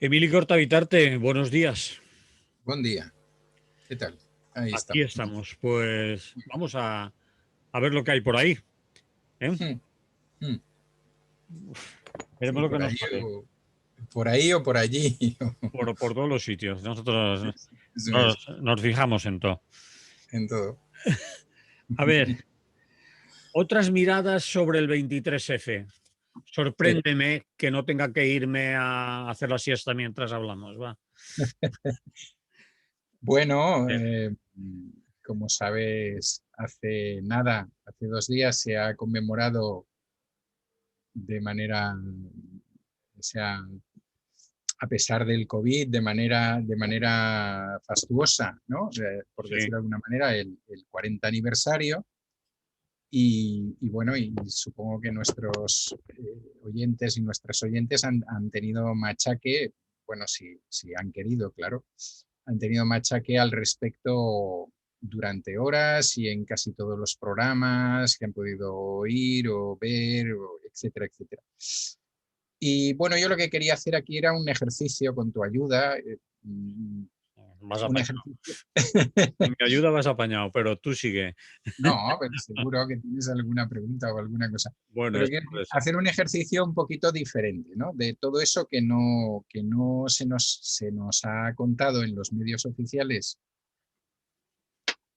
Emilio Cortavitarte, buenos días. Buen día. ¿Qué tal? Ahí Aquí estamos. estamos. Pues vamos a ver lo que hay por ahí. ¿Eh? Hmm, hmm. Veremos Sí, lo que nos sale. por ahí o por allí. Por todos los sitios. Nosotros Eso es, nos fijamos en todo. en todo. A ver, otras miradas sobre el 23F. Sí. Sorpréndeme que no tenga que irme a hacer la siesta mientras hablamos. Va. Bueno, Bien. como sabes, hace 2 días se ha conmemorado de manera, o sea, a pesar del COVID, de manera fastuosa, ¿no? Por Sí. decirlo de alguna manera, el 40 aniversario. Y bueno, y supongo que nuestros oyentes y nuestras oyentes han tenido machaque, bueno, si han querido, claro, han tenido machaque al respecto durante horas y en casi todos los programas que han podido oír o ver, etcétera, etcétera. Y bueno, yo lo que quería hacer aquí era un ejercicio con tu ayuda, Vas un apañado. ejercicio. Con mi ayuda vas apañado, pero tú sigue. No, pero seguro que tienes alguna pregunta o alguna cosa. Bueno, Pero eso quiero puede ser. hacer un ejercicio un poquito diferente, ¿no? De todo eso que no se nos ha contado en los medios oficiales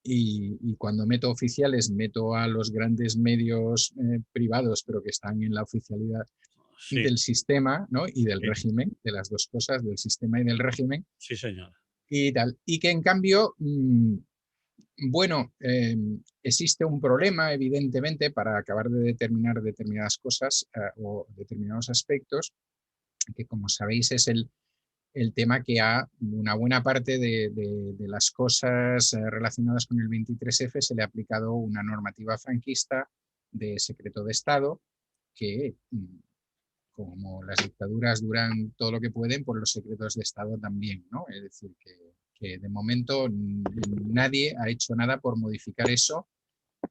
y cuando meto oficiales meto a los grandes medios privados, pero que están en la oficialidad Sí, del sistema, ¿no? Y del sí, régimen, de las dos cosas, del sistema y del régimen sí, señor. y tal. Y que en cambio bueno, existe un problema, evidentemente, para acabar de determinar determinadas cosas o determinados aspectos, que como sabéis es el tema que a una buena parte de las cosas relacionadas con el 23F se le ha aplicado una normativa franquista de secreto de Estado que, como las dictaduras duran todo lo que pueden, pues los secretos de Estado también, ¿no? Es decir, que de momento nadie ha hecho nada por modificar eso,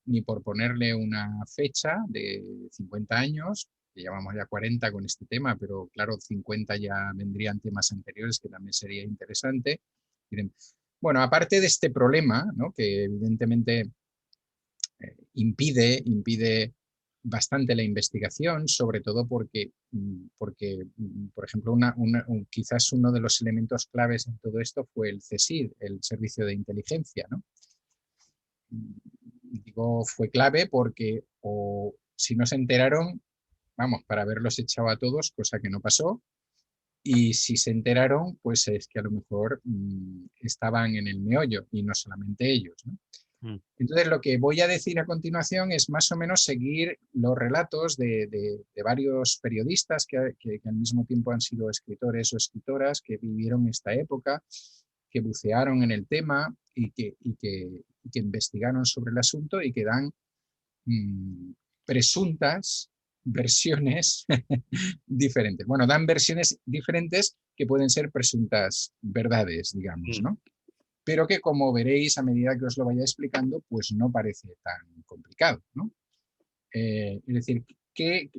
ni por ponerle una fecha de 50 años, que llevamos ya 40 con este tema, pero claro, 50 ya vendrían temas anteriores que también sería interesante. Bueno, aparte de este problema, ¿no? Que evidentemente impide bastante la investigación, sobre todo porque por ejemplo, quizás uno de los elementos claves en todo esto fue el CSID, el Servicio de Inteligencia, ¿no? Digo, fue clave porque o si no se enteraron, vamos, para haberlos echado a todos, cosa que no pasó, y si se enteraron, pues es que a lo mejor estaban en el meollo y no solamente ellos, ¿no? Mm. Entonces, lo que voy a decir a continuación es más o menos seguir los relatos de varios periodistas que al mismo tiempo han sido escritores o escritoras que vivieron esta época, que bucearon en el tema y que investigaron sobre el asunto y que dan mmm, presuntas versiones diferentes. Bueno, dan versiones diferentes que pueden ser presuntas verdades, digamos, Mm. ¿no? Pero que, como veréis a medida que os lo vaya explicando, pues no parece tan complicado, ¿no? Es decir, ¿qué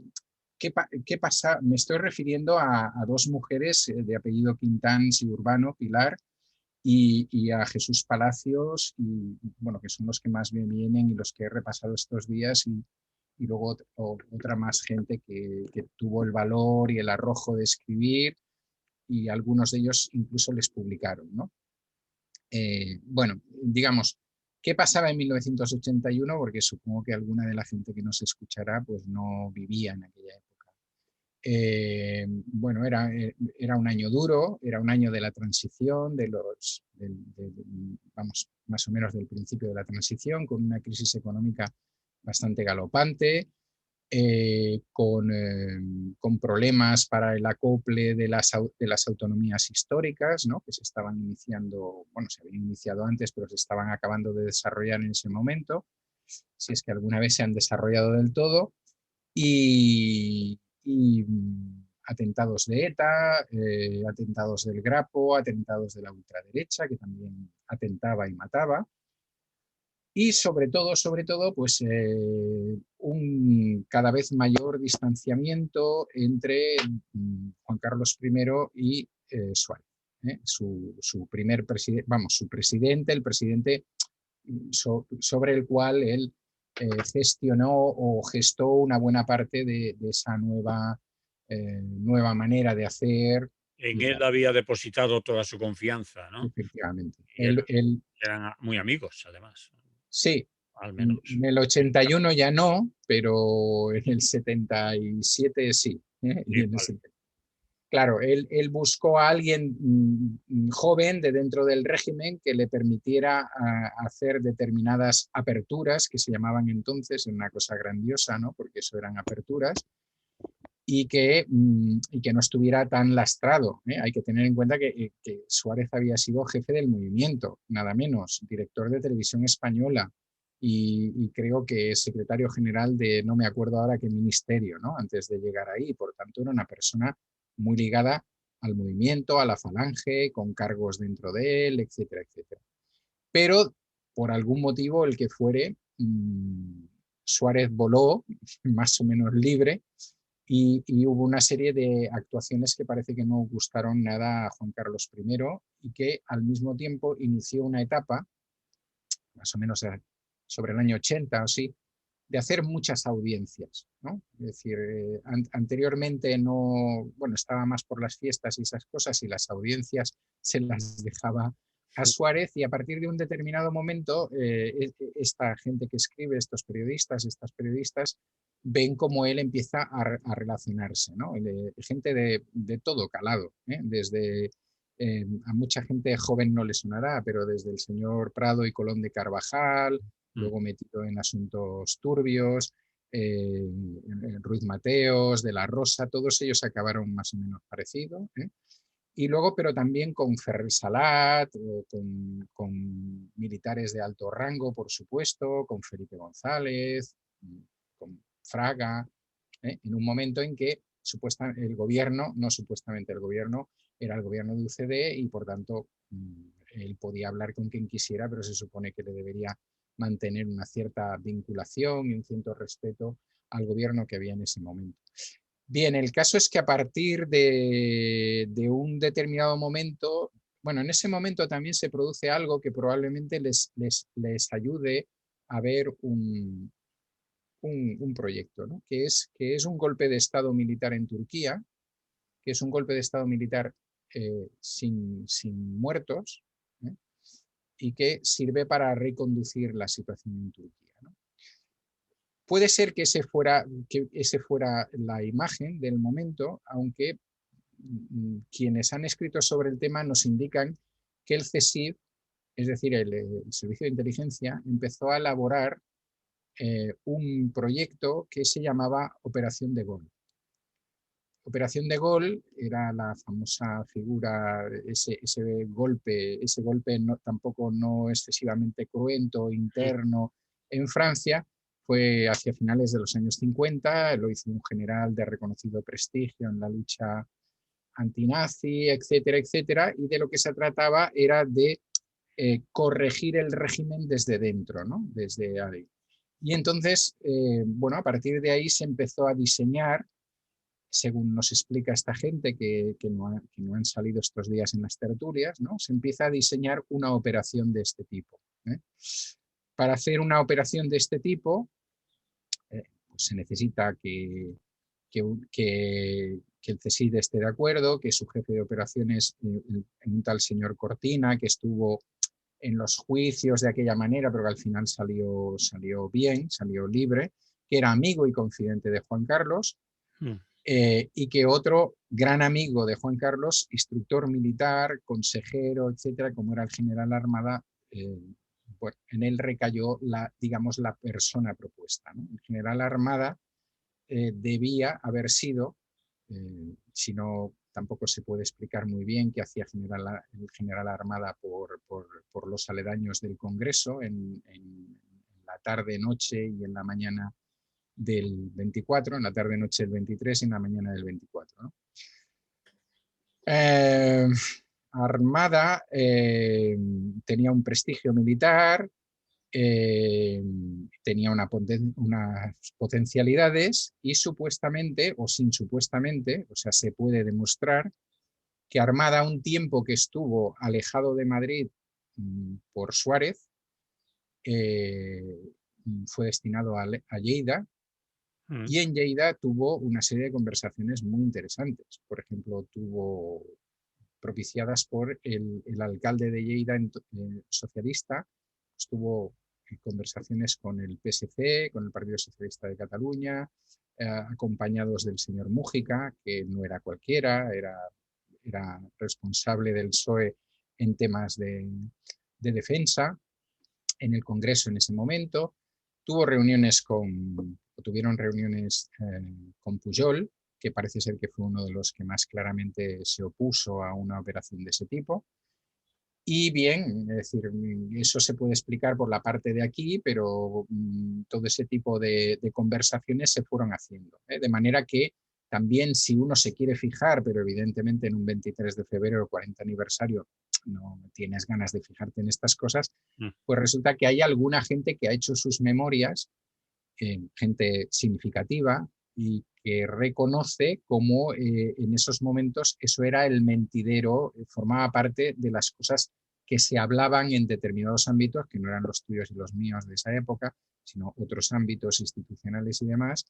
pasa? Me estoy refiriendo a dos mujeres de apellido Quintans y Urbano, Pilar, y a Jesús Palacios, y bueno, que son los que más me vienen y los que he repasado estos días, y luego otra más gente que tuvo el valor y el arrojo de escribir, y algunos de ellos incluso les publicaron, ¿no? Bueno, digamos, ¿qué pasaba en 1981? Porque supongo que alguna de la gente que nos escuchará pues no vivía en aquella época. Bueno, era un año duro, era un año de la transición, vamos, más o menos del principio de la transición, con una crisis económica bastante galopante, con problemas para el acople de las autonomías históricas, ¿no? Que se estaban iniciando, bueno, se habían iniciado antes, pero se estaban acabando de desarrollar en ese momento, si es que alguna vez se han desarrollado del todo, y atentados de ETA, atentados del Grapo, atentados de la ultraderecha, que también atentaba y mataba, y sobre todo, pues un cada vez mayor distanciamiento entre Juan Carlos I y Suárez. Su primer presidente, vamos, su presidente, el presidente sobre el cual él gestionó o gestó una buena parte de esa nueva manera de hacer. En él había depositado toda su confianza, ¿no? Efectivamente. Y eran muy amigos, además, Sí, al menos. en el 81 ya no, pero en el 77 sí. Y en el Vale. Claro, él buscó a alguien joven de dentro del régimen que le permitiera hacer determinadas aperturas, que se llamaban entonces, una cosa grandiosa, ¿no? Porque eso eran aperturas, y que no estuviera tan lastrado. Hay que tener en cuenta que Suárez había sido jefe del movimiento, nada menos, director de Televisión Española, y creo que secretario general de, no me acuerdo ahora qué ministerio, ¿no? Antes de llegar ahí. Por tanto, era una persona muy ligada al movimiento, a la falange, con cargos dentro de él, etcétera, etcétera. Pero, por algún motivo, el que fuere, Suárez voló más o menos libre y hubo una serie de actuaciones que parece que no gustaron nada a Juan Carlos I y que al mismo tiempo inició una etapa, más o menos sobre el año 80 o así, de hacer muchas audiencias, ¿no? Es decir, anteriormente no, bueno, estaba más por las fiestas y esas cosas y las audiencias se las dejaba a Suárez, y a partir de un determinado momento esta gente que escribe, estos periodistas, estas periodistas, ven cómo él empieza a relacionarse, ¿no? Gente de todo calado, desde a mucha gente joven no le sonará, pero desde el señor Prado y Colón de Carvajal, luego metido en asuntos turbios, Ruiz Mateos, de la Rosa, todos ellos acabaron más o menos parecidos. Y luego, pero también con Ferrer Salat, con militares de alto rango, por supuesto, con Felipe González, con Fraga, en un momento en que el gobierno, no supuestamente el gobierno, era el gobierno de UCD y por tanto él podía hablar con quien quisiera, pero se supone que le debería mantener una cierta vinculación y un cierto respeto al gobierno que había en ese momento. Bien, el caso es que a partir de un determinado momento, bueno, en ese momento también se produce algo que probablemente les ayude a ver un proyecto, ¿no? que es un golpe de Estado militar en Turquía, que es un golpe de Estado militar sin muertos, y que sirve para reconducir la situación en Turquía, ¿no? Puede ser que ese fuera la imagen del momento, aunque quienes han escrito sobre el tema nos indican que el CSID, es decir, el Servicio de Inteligencia, empezó a elaborar un proyecto que se llamaba Operación de Gol. Operación de Gol era la famosa figura, ese golpe tampoco no excesivamente cruento, interno, en Francia. Fue hacia finales de los años 50, lo hizo un general de reconocido prestigio en la lucha antinazi, etcétera, etcétera, y de lo que se trataba era de corregir el régimen desde dentro, ¿no? Desde ahí. Y entonces, bueno, a partir de ahí se empezó a diseñar, según nos explica esta gente que no han salido estos días en las tertulias, ¿no? Se empieza a diseñar una operación de este tipo. Para hacer una operación de este tipo, pues se necesita que el CSID esté de acuerdo, que su jefe de operaciones, un tal señor Cortina, que estuvo en los juicios de aquella manera, pero que al final salió bien, salió libre, que era amigo y confidente de Juan Carlos, y que otro gran amigo de Juan Carlos, instructor militar, consejero, etcétera, como era el general Armada, bueno, en él recayó la persona propuesta, ¿no? El general Armada debía haber sido, si no, tampoco se puede explicar muy bien qué hacía el general Armada por los aledaños del Congreso en la tarde-noche y en la mañana del 24, en la tarde-noche del 23 y en la mañana del 24. ¿no? Armada tenía un prestigio militar, tenía unas potencialidades y supuestamente, o sin supuestamente, o sea, se puede demostrar que Armada, un tiempo que estuvo alejado de Madrid por Suárez, fue destinado a Lleida, Mm. y en Lleida tuvo una serie de conversaciones muy interesantes. Por ejemplo, tuvo propiciadas por el alcalde de Lleida socialista, estuvo en conversaciones con el PSC, con el Partido Socialista de Cataluña, acompañados del señor Mújica, que no era cualquiera, era responsable del PSOE en temas de defensa en el Congreso en ese momento. Tuvieron reuniones con Pujol, que parece ser que fue uno de los que más claramente se opuso a una operación de ese tipo. Y bien, es decir, eso se puede explicar por la parte de aquí, pero todo ese tipo de conversaciones se fueron haciendo. De manera que también, si uno se quiere fijar, pero evidentemente en un 23 de febrero, 40 aniversario, no tienes ganas de fijarte en estas cosas, Mm. pues resulta que hay alguna gente que ha hecho sus memorias, gente significativa, y que reconoce cómo en esos momentos eso era el mentidero, formaba parte de las cosas que se hablaban en determinados ámbitos, que no eran los tuyos y los míos de esa época, sino otros ámbitos institucionales y demás.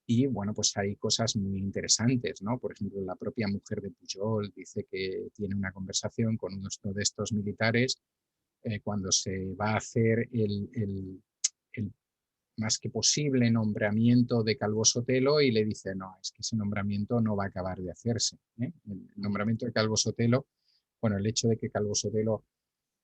Y bueno, pues hay cosas muy interesantes, ¿no? Por ejemplo, la propia mujer de Pujol dice que tiene una conversación con uno de estos militares cuando se va a hacer el más que posible nombramiento de Calvo Sotelo, y le dice, no, es que ese nombramiento no va a acabar de hacerse. El nombramiento de Calvo Sotelo, bueno, el hecho de que Calvo Sotelo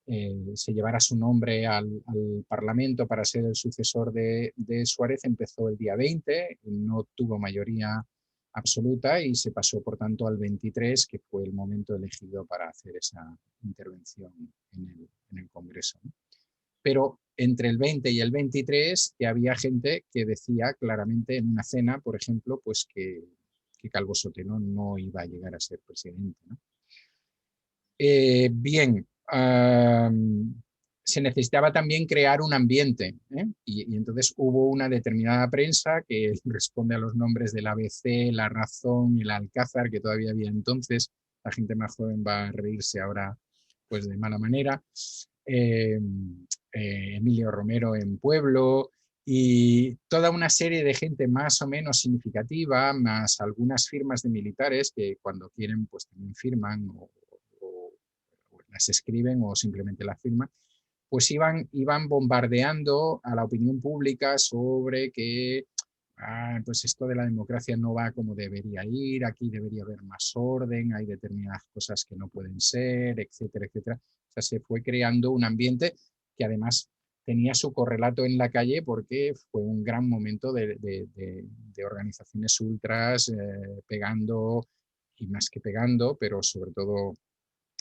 se llevara su nombre al Parlamento para ser el sucesor de Suárez empezó el día 20, no tuvo mayoría absoluta y se pasó, por tanto, al 23, que fue el momento elegido para hacer esa intervención en el Congreso, ¿no? Pero entre el 20 y el 23 ya había gente que decía claramente en una cena, por ejemplo, pues que Calvo Sotelo no iba a llegar a ser presidente, ¿no? Bien, se necesitaba también crear un ambiente, ¿eh? Y entonces hubo una determinada prensa que responde a los nombres del ABC, La Razón, el Alcázar, que todavía había entonces. La gente más joven va a reírse ahora pues de mala manera. Emilio Romero en Pueblo, y toda una serie de gente más o menos significativa, más algunas firmas de militares que cuando quieren pues también firman o las escriben o simplemente las firman, pues iban bombardeando a la opinión pública sobre que pues esto de la democracia no va como debería ir, aquí debería haber más orden, hay determinadas cosas que no pueden ser, etcétera, etcétera. O sea, se fue creando un ambiente que además tenía su correlato en la calle, porque fue un gran momento de organizaciones ultras pegando, y más que pegando, pero sobre todo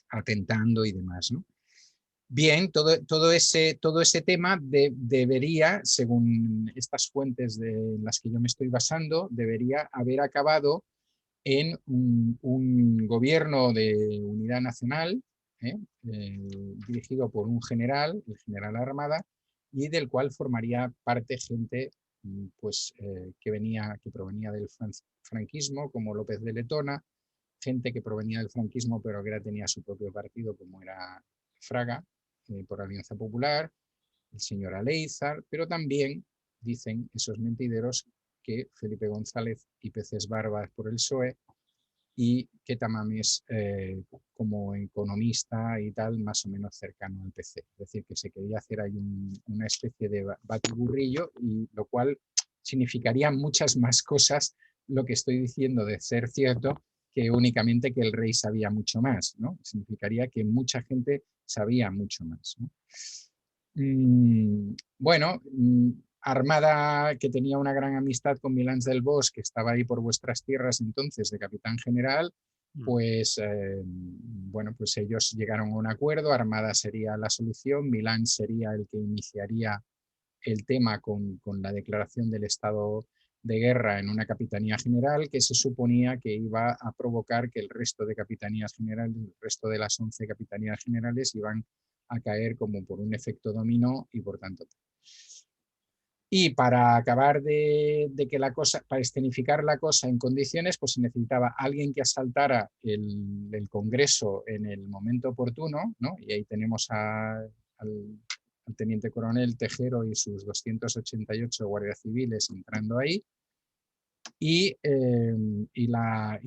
atentando y demás, ¿no? Bien, todo ese tema debería, según estas fuentes de las que yo me estoy basando, debería haber acabado en un gobierno de unidad nacional, ¿eh? Dirigido por un general, el general Armada, y del cual formaría parte gente pues, que provenía del franquismo, como López de Letona, gente que provenía del franquismo pero que ahora tenía su propio partido, como era Fraga, por Alianza Popular, el señor Aléizar, pero también dicen esos mentideros que Felipe González y Peces Barbas por el PSOE, y que Tamames como economista y tal, más o menos cercano al PC. Es decir, que se quería hacer ahí una especie de batiburrillo, y lo cual significaría muchas más cosas lo que estoy diciendo de ser cierto, que únicamente que el rey sabía mucho más, ¿no? Significaría que mucha gente sabía mucho más, ¿no? Bueno, Armada, que tenía una gran amistad con Milán del Bosch, que estaba ahí por vuestras tierras entonces de capitán general, pues bueno, pues ellos llegaron a un acuerdo. Armada sería la solución, Milán sería el que iniciaría el tema con la declaración del estado de guerra en una capitanía general, que se suponía que iba a provocar que el resto de capitanías generales, el resto de las 11 capitanías generales, iban a caer como por un efecto dominó, y por tanto. Y para acabar de que la cosa, para escenificar la cosa en condiciones, pues se necesitaba alguien que asaltara el Congreso en el momento oportuno, ¿no? Y ahí tenemos al teniente coronel Tejero y sus 288 guardias civiles entrando ahí. Y la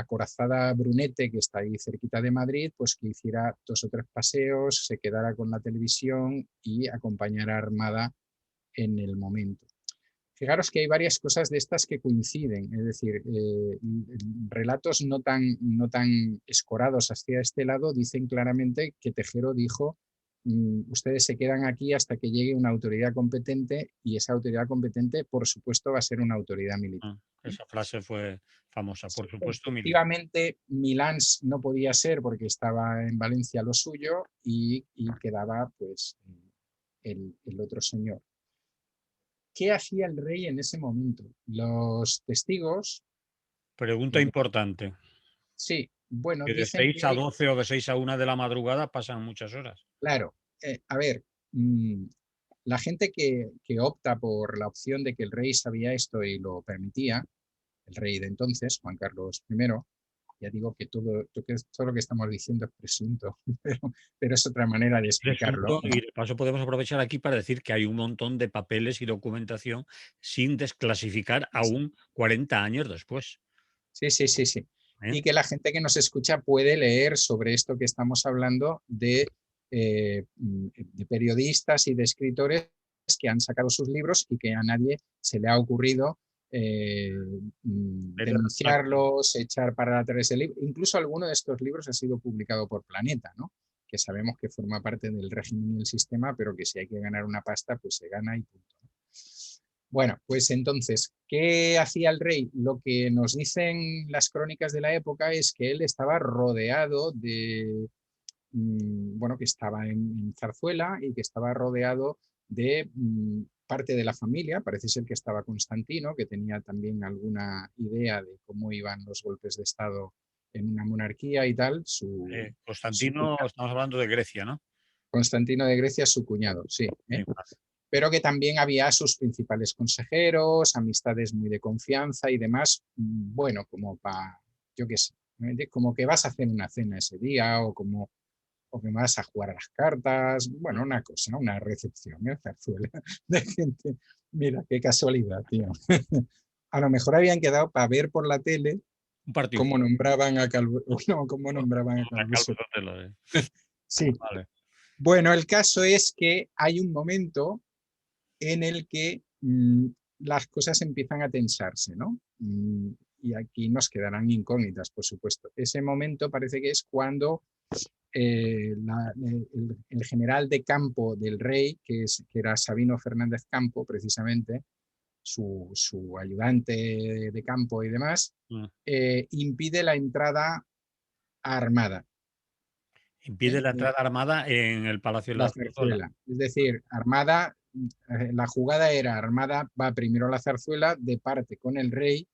acorazada Brunete, que está ahí cerquita de Madrid, pues que hiciera 2 o 3 paseos, se quedara con la televisión y acompañara a Armada en el momento. Fijaros que hay varias cosas de estas que coinciden, es decir, relatos no tan escorados hacia este lado dicen claramente que Tejero dijo: ustedes se quedan aquí hasta que llegue una autoridad competente, y esa autoridad competente, por supuesto, va a ser una autoridad militar. Esa frase fue famosa, por supuesto, militar. Efectivamente, Milán no podía ser porque estaba en Valencia lo suyo, y quedaba pues el otro señor. ¿Qué hacía el rey en ese momento? Los testigos, Pregunta importante. sí, bueno, Que de dicen 6 que a hay, 12 o de 6 a 1 de la madrugada pasan muchas horas. claro, a ver, la gente que opta por la opción de que el rey sabía esto y lo permitía, el rey de entonces, Juan Carlos I, ya digo que todo lo que estamos diciendo es presunto, pero es otra manera de explicarlo. Y de paso podemos aprovechar aquí para decir que hay un montón de papeles y documentación sin desclasificar aún 40 años después. Sí, sí, sí, sí. ¿Eh? Y que la gente que nos escucha puede leer sobre esto que estamos hablando de periodistas y de escritores que han sacado sus libros y que a nadie se le ha ocurrido denunciarlos, echar para atrás el libro. Incluso alguno de estos libros ha sido publicado por Planeta, ¿no? Que sabemos que forma parte del régimen y el sistema, pero que si hay que ganar una pasta, pues se gana y punto. Bueno, pues entonces, ¿qué hacía el rey? Lo que nos dicen las crónicas de la época es que él estaba rodeado de, bueno, que estaba en Zarzuela y que estaba rodeado de parte de la familia. Parece ser que estaba Constantino, que tenía también alguna idea de cómo iban los golpes de Estado en una monarquía y tal. Constantino, estamos hablando de Grecia, ¿no? Constantino de Grecia, su cuñado, sí. Sí, vale. Pero que también había sus principales consejeros, amistades muy de confianza y demás, bueno, como para, yo qué sé, como que vas a hacer una cena ese día, o que vas a jugar a las cartas, bueno, una cosa, una recepción, Zarzuela, de gente. Mira, qué casualidad, tío. A lo mejor habían quedado para ver por la tele Un partido. cómo nombraban a Calvo, no, cómo nombraban a Calvo Sotelo. Calvo. Sí. Vale. Bueno, el caso es que hay un momento en el que las cosas empiezan a tensarse, ¿no? Y aquí nos quedarán incógnitas, por supuesto. Ese momento parece que es cuando el general de campo del rey, que era Sabino Fernández Campo, precisamente, su ayudante de campo y demás, impide la entrada armada. Impide la entrada armada en el Palacio de La la Zarzuela. zarzuela. Es decir, Armada, la jugada era Armada va primero a la zarzuela, de parte con el rey,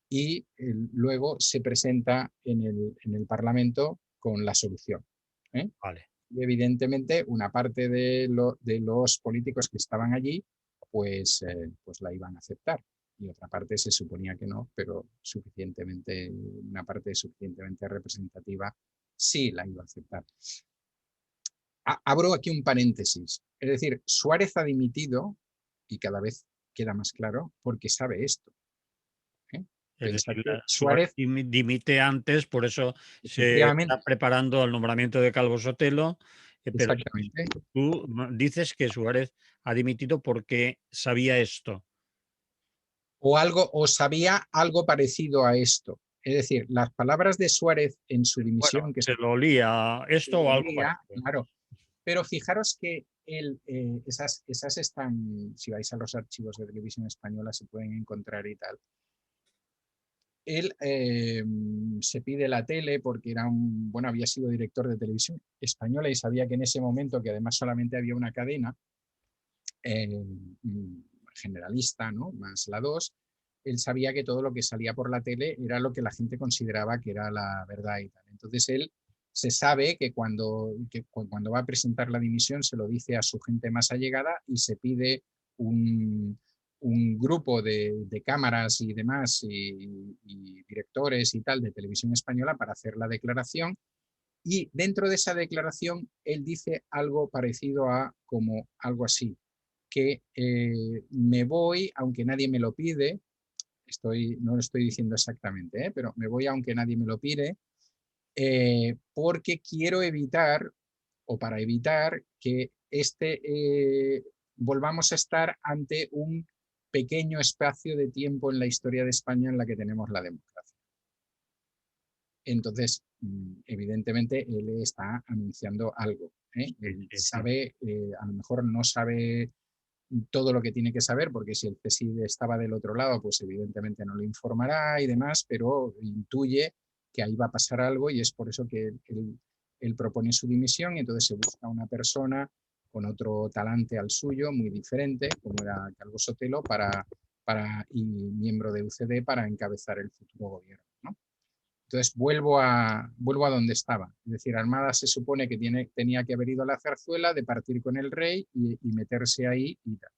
y luego se presenta en el Parlamento con la solución. ¿eh? Vale. Y evidentemente una parte de los políticos que estaban allí pues la iban a aceptar, y otra parte se suponía que no, pero una parte suficientemente representativa sí la iba a aceptar. Abro aquí un paréntesis. Es decir, Suárez ha dimitido, y cada vez queda más claro, porque sabe esto. Es Pensad decir, que Suárez Suárez, dimite antes, por eso se efectivamente, está preparando el nombramiento de Calvo Sotelo, pero exactamente, tú dices que Suárez ha dimitido porque sabía esto. o sabía algo parecido a esto. Es decir, las palabras de Suárez en su Bueno, dimisión, que se lo olía se esto o algo olía, parecido. claro, pero fijaros que esas están, si vais a los archivos de Televisión Española se pueden encontrar y tal. Él se pide la tele porque había sido director de Televisión Española y sabía que en ese momento, que además solamente había una cadena eh, generalista, ¿no? Más la 2, él sabía que todo lo que salía por la tele era lo que la gente consideraba que era la verdad y tal. Entonces él se sabe que cuando va a presentar la dimisión se lo dice a su gente más allegada y se pide un grupo de cámaras y demás y directores y tal de Televisión Española para hacer la declaración, y dentro de esa declaración él dice algo parecido a como algo así, que me voy aunque nadie me lo pide, no lo estoy diciendo exactamente, pero me voy aunque nadie me lo pide, porque quiero evitar, o para evitar que volvamos a estar ante un pequeño espacio de tiempo en la historia de España en la que tenemos la democracia. Entonces, evidentemente, él está anunciando algo. Él sabe, a lo mejor no sabe todo lo que tiene que saber, porque si el CSID estaba del otro lado, pues evidentemente no lo informará y demás, pero intuye que ahí va a pasar algo y es por eso que él propone su dimisión y entonces se busca una persona con otro talante al suyo, muy diferente, como era Calvo Sotelo, y miembro de UCD para encabezar el futuro gobierno, ¿no? Entonces vuelvo a donde estaba. Es decir, Armada se supone que tenía que haber ido a la Zarzuela, de partir con el rey y meterse ahí y tal.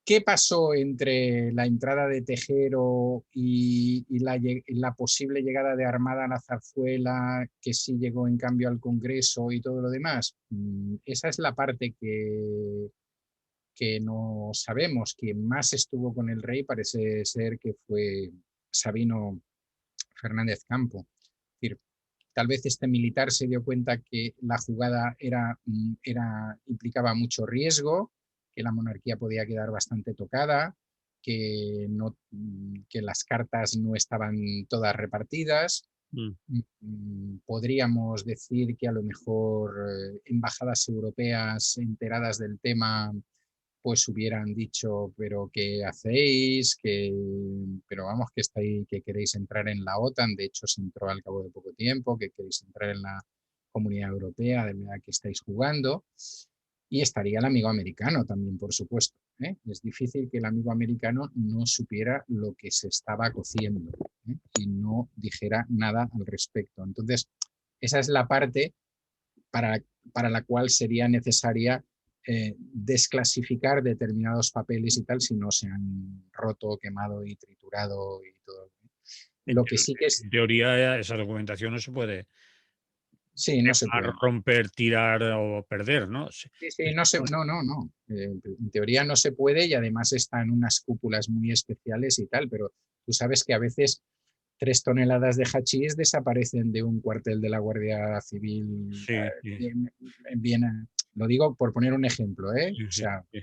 ¿Qué pasó entre la entrada de Tejero y la posible llegada de Armada a la Zarzuela, que sí llegó en cambio al Congreso y todo lo demás? Esa es la parte que no sabemos. Quien más estuvo con el rey parece ser que fue Sabino Fernández Campo. Es decir, tal vez este militar se dio cuenta que la jugada implicaba mucho riesgo, que la monarquía podía quedar bastante tocada, que las cartas no estaban todas repartidas. Podríamos decir que a lo mejor embajadas europeas enteradas del tema pues hubieran dicho, pero ¿qué hacéis? Pero vamos, que queréis entrar en la OTAN, de hecho se entró al cabo de poco tiempo, que queréis entrar en la Comunidad Europea, de verdad que estáis jugando. Y estaría el amigo americano también, por supuesto. Es difícil que el amigo americano no supiera lo que se estaba cociendo y no dijera nada al respecto. Entonces, esa es la parte para la cual sería necesaria desclasificar determinados papeles y tal si no se han roto, quemado y triturado y todo. Lo que sí que es... En teoría, esa documentación no se puede Sí, no se quemar, puede. romper, tirar o perder, ¿no? Sí, no. En teoría no se puede y además está en unas cúpulas muy especiales y tal, pero tú sabes que a veces 3 toneladas de hachís desaparecen de un cuartel de la Guardia Civil Sí, sí, bien, lo digo por poner un ejemplo, sí, o sí, sea, sí.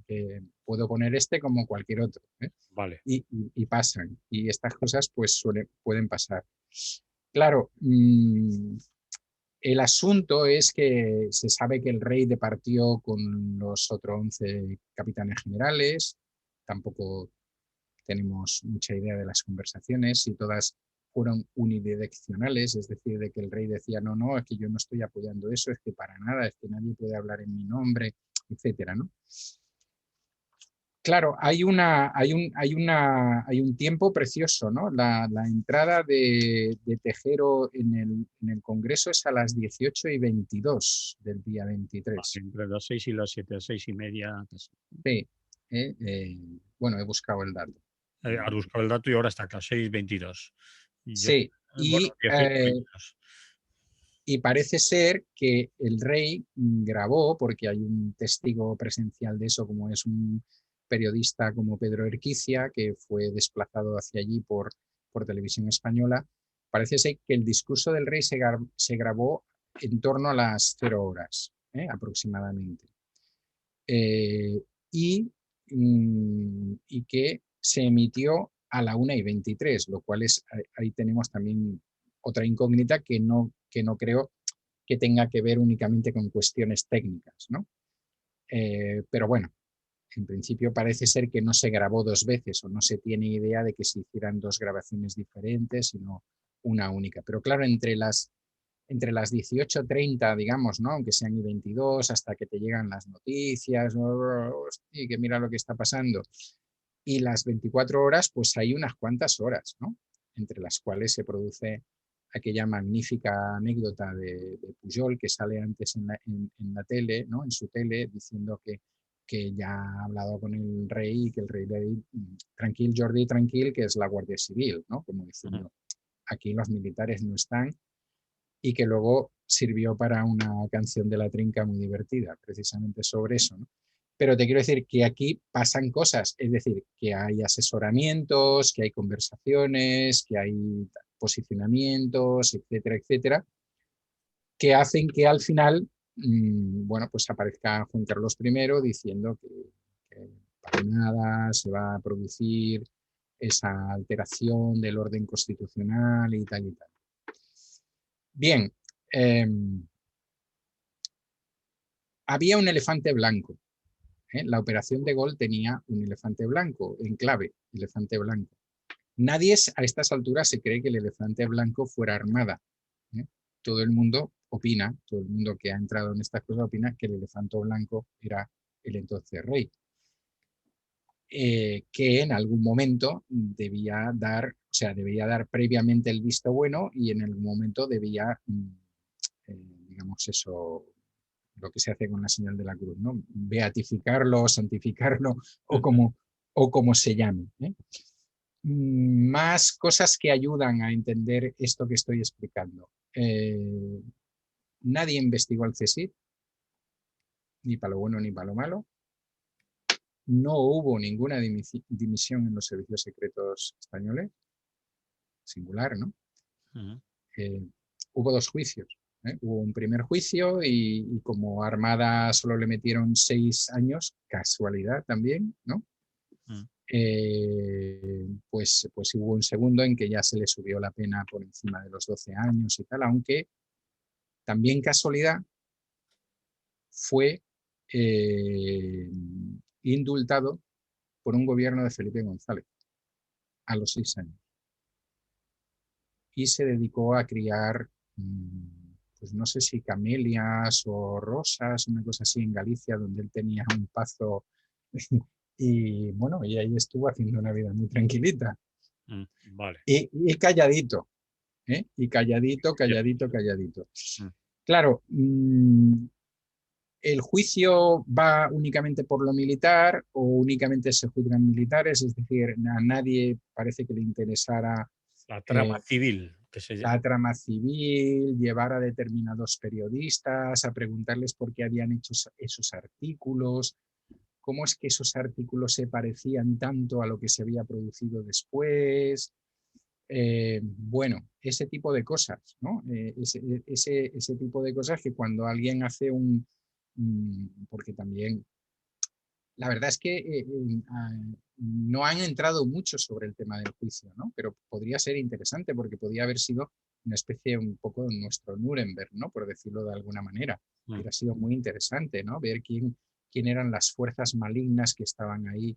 que puedo poner este como cualquier otro, Vale. y pasan, y estas cosas pues pueden pasar. Claro, el asunto es que se sabe que el rey departió con los otros 11 capitanes generales, tampoco tenemos mucha idea de las conversaciones, si todas fueron unidireccionales, es decir, de que el rey decía, no, no, es que yo no estoy apoyando eso, es que para nada, es que nadie puede hablar en mi nombre, etcétera, ¿no? Claro, hay un tiempo precioso, ¿no? La entrada de Tejero en el Congreso es a las 18:22 del día 23. Entre las 6 y las 7, 6:30. Casi. Sí, bueno, he buscado el dato. Has buscado el dato y ahora está acá, 6:22. Y yo, Sí, bueno, 18:22. y parece ser que el rey grabó, porque hay un testigo presencial de eso, como es un periodista como Pedro Erquicia, que fue desplazado hacia allí por Televisión Española. Parece ser que el discurso del rey se grabó en torno a las 0 horas, aproximadamente. Eh, y, y que se emitió a la 1:23, lo cual es, ahí tenemos también otra incógnita que no creo que tenga que ver únicamente con cuestiones técnicas, ¿no? Pero bueno, en principio parece ser que no se grabó 2 veces o no se tiene idea de que se hicieran 2 grabaciones diferentes, sino una única. Pero claro, entre las 18:30, digamos, ¿no? Aunque sean y 22, hasta que te llegan las noticias, y que mira lo que está pasando, y las 24 horas, pues hay unas cuantas horas, ¿no? Entre las cuales se produce aquella magnífica anécdota de Pujol que sale antes en la tele, ¿no? En su tele, diciendo que que ya ha hablado con el rey y que el rey le dice, tranquil, Jordi, tranquil, que es la Guardia Civil, ¿no? Como diciendo, aquí los militares no están, y que luego sirvió para una canción de La Trinca muy divertida, precisamente sobre eso, ¿no? Pero te quiero decir que aquí pasan cosas, es decir, que hay asesoramientos, que hay conversaciones, que hay posicionamientos, etcétera, etcétera, que hacen que al final, bueno, pues aparezca Juan Carlos I diciendo que para nada se va a producir esa alteración del orden constitucional y tal y tal. Bien, había un elefante blanco. La operación de Gaulle tenía un elefante blanco, en clave, elefante blanco. Nadie a estas alturas se cree que el elefante blanco fuera armada. Todo el mundo opina, todo el mundo que ha entrado en estas cosas opina que el elefante blanco era el entonces rey. Que en algún momento debía dar previamente el visto bueno y en algún momento debía, digamos eso, lo que se hace con la señal de la cruz, ¿no? Beatificarlo, santificarlo o como se llame. Más cosas que ayudan a entender esto que estoy explicando. Nadie investigó al CSIC, ni para lo bueno ni para lo malo. No hubo ninguna dimisión en los servicios secretos españoles, singular, ¿no? Hubo 2 juicios. Hubo un primer juicio y como Armada solo le metieron 6 años, casualidad también, ¿no? Pues hubo un segundo en que ya se le subió la pena por encima de los 12 años y tal, aunque también casualidad fue indultado por un gobierno de Felipe González a los 6 años. Y se dedicó a criar, pues no sé si camelias o rosas, una cosa así en Galicia, donde él tenía un pazo y bueno, y ahí estuvo haciendo una vida muy tranquilita. Vale. Y calladito, y calladito. Claro, ¿el juicio va únicamente por lo militar o únicamente se juzgan militares? Es decir, a nadie parece que le interesara La trama civil, que se llama. la trama civil, llevar a determinados periodistas a preguntarles por qué habían hecho esos artículos, cómo es que esos artículos se parecían tanto a lo que se había producido después. Bueno, ese tipo de cosas, ¿no? Ese tipo de cosas que cuando alguien hace porque también, la verdad es que no han entrado mucho sobre el tema del juicio, ¿no? Pero podría ser interesante porque podría haber sido una especie un poco de nuestro Nuremberg, ¿no? Por decirlo de alguna manera. Hubiera sido muy interesante, ¿no? Ver quién eran las fuerzas malignas que estaban ahí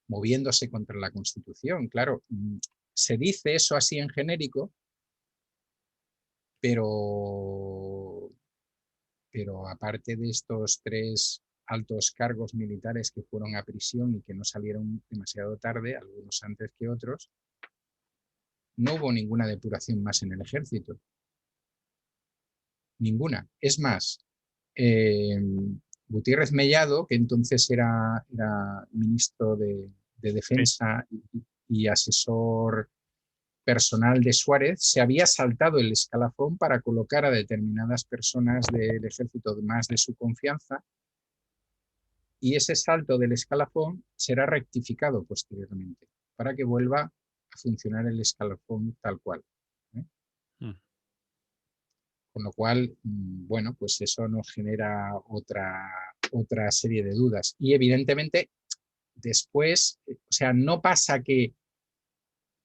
moviéndose contra la Constitución. Claro, se dice eso así en genérico, pero aparte de estos 3 altos cargos militares que fueron a prisión y que no salieron demasiado tarde, algunos antes que otros, no hubo ninguna depuración más en el ejército. Ninguna. Es más, Gutiérrez Mellado, que entonces era ministro de Defensa y asesor personal de Suárez, se había saltado el escalafón para colocar a determinadas personas del ejército más de su confianza, y ese salto del escalafón será rectificado posteriormente para que vuelva a funcionar el escalafón tal cual. Con lo cual, bueno, pues eso nos genera otra serie de dudas. Y evidentemente, después, o sea, no pasa que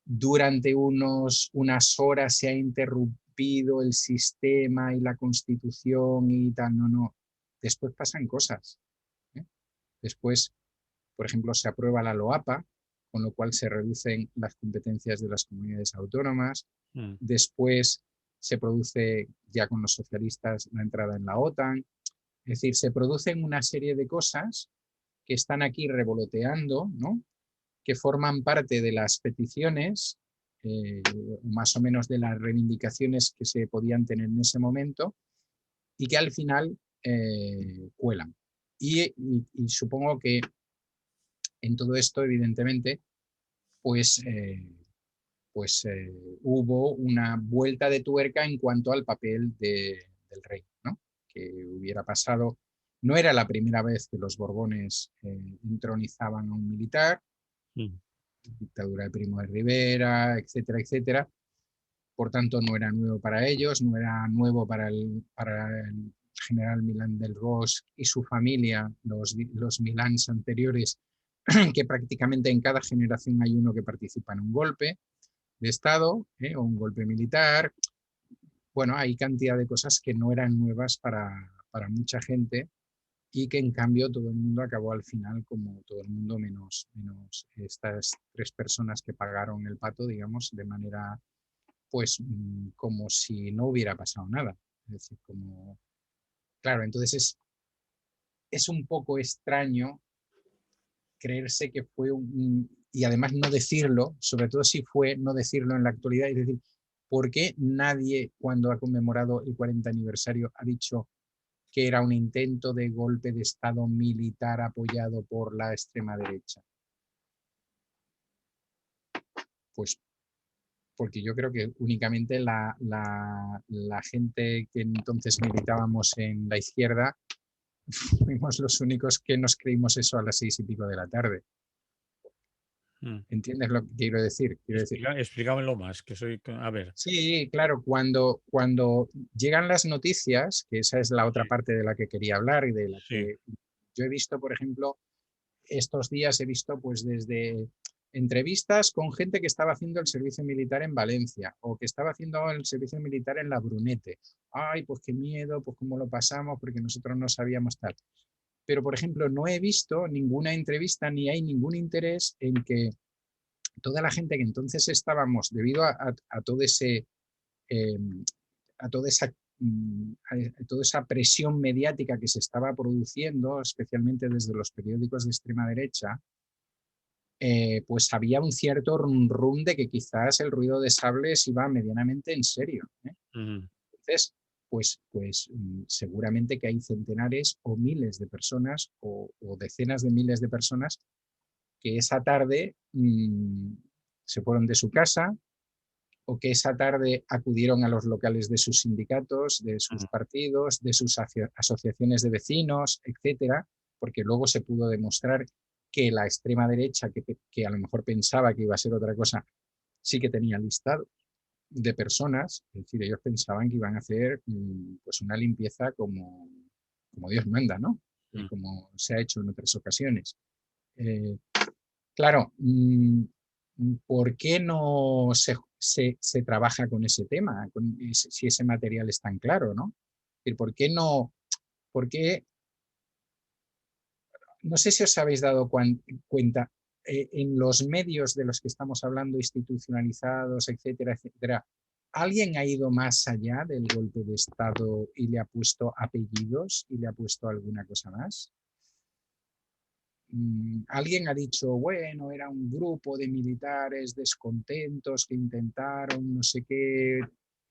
durante unas horas se ha interrumpido el sistema y la Constitución y tal, no. Después pasan cosas. Después, por ejemplo, se aprueba la LOAPA, con lo cual se reducen las competencias de las comunidades autónomas. Después se produce, ya con los socialistas, la entrada en la OTAN. Es decir, se producen una serie de cosas que están aquí revoloteando, ¿no? Que forman parte de las peticiones, más o menos de las reivindicaciones que se podían tener en ese momento, y que al final cuelan. y supongo que en todo esto, evidentemente, pues, hubo una vuelta de tuerca en cuanto al papel del rey, ¿no? Que hubiera pasado. No era la primera vez que los Borbones entronizaban a un militar, Mm. dictadura de Primo de Rivera, etcétera, etcétera. Por tanto, no era nuevo para ellos, no era nuevo para el general Milán del Ros y su familia, los Milans anteriores, que prácticamente en cada generación hay uno que participa en un golpe de Estado o un golpe militar. Bueno, hay cantidad de cosas que no eran nuevas para mucha gente y que en cambio todo el mundo acabó al final como todo el mundo menos estas 3 personas que pagaron el pato, digamos, de manera pues como si no hubiera pasado nada. Es decir, como, claro, entonces es un poco extraño creerse que fue y además no decirlo, sobre todo si fue no decirlo en la actualidad, es decir, ¿por qué nadie cuando ha conmemorado el 40 aniversario ha dicho que era un intento de golpe de Estado militar apoyado por la extrema derecha? Pues porque yo creo que únicamente la gente que entonces militábamos en la izquierda fuimos los únicos que nos creímos eso a las 6:00 de la tarde. Mm. ¿Entiendes lo que quiero decir? Quiero decir, Explícamelo más, que soy, a ver. sí, claro, cuando llegan las noticias, que esa es la otra Sí, parte de la que quería hablar y de la sí. que yo he visto, por ejemplo, estos días he visto pues desde entrevistas con gente que estaba haciendo el servicio militar en Valencia o que estaba haciendo el servicio militar en la Brunete. Ay, pues qué miedo, pues cómo lo pasamos, porque nosotros no sabíamos tal. Pero, por ejemplo, no he visto ninguna entrevista ni hay ningún interés en que toda la gente que entonces estábamos, debido a todo ese, eh, a toda esa a toda esa presión mediática que se estaba produciendo, especialmente desde los periódicos de extrema derecha, pues había un cierto rum de que quizás el ruido de sables iba medianamente en serio. Ujú. Entonces, seguramente que hay centenares o miles de personas o decenas de miles de personas que esa tarde se fueron de su casa o que esa tarde acudieron a los locales de sus sindicatos, de sus Mm. partidos, de sus asociaciones de vecinos, etcétera, porque luego se pudo demostrar que la extrema derecha, que a lo mejor pensaba que iba a ser otra cosa, sí que tenía listado de personas, es decir, ellos pensaban que iban a hacer pues una limpieza como Dios manda, ¿no? Mm. Como se ha hecho en otras ocasiones. Eh, claro, ¿por qué no se trabaja con ese tema, si ese material es tan claro, ¿no? ¿Por qué no? ¿Por qué? No sé si os habéis dado cuenta, en los medios de los que estamos hablando, institucionalizados, etcétera, etcétera, ¿alguien ha ido más allá del golpe de Estado y le ha puesto apellidos y le ha puesto alguna cosa más? Alguien ha dicho, bueno, era un grupo de militares descontentos que intentaron no sé qué.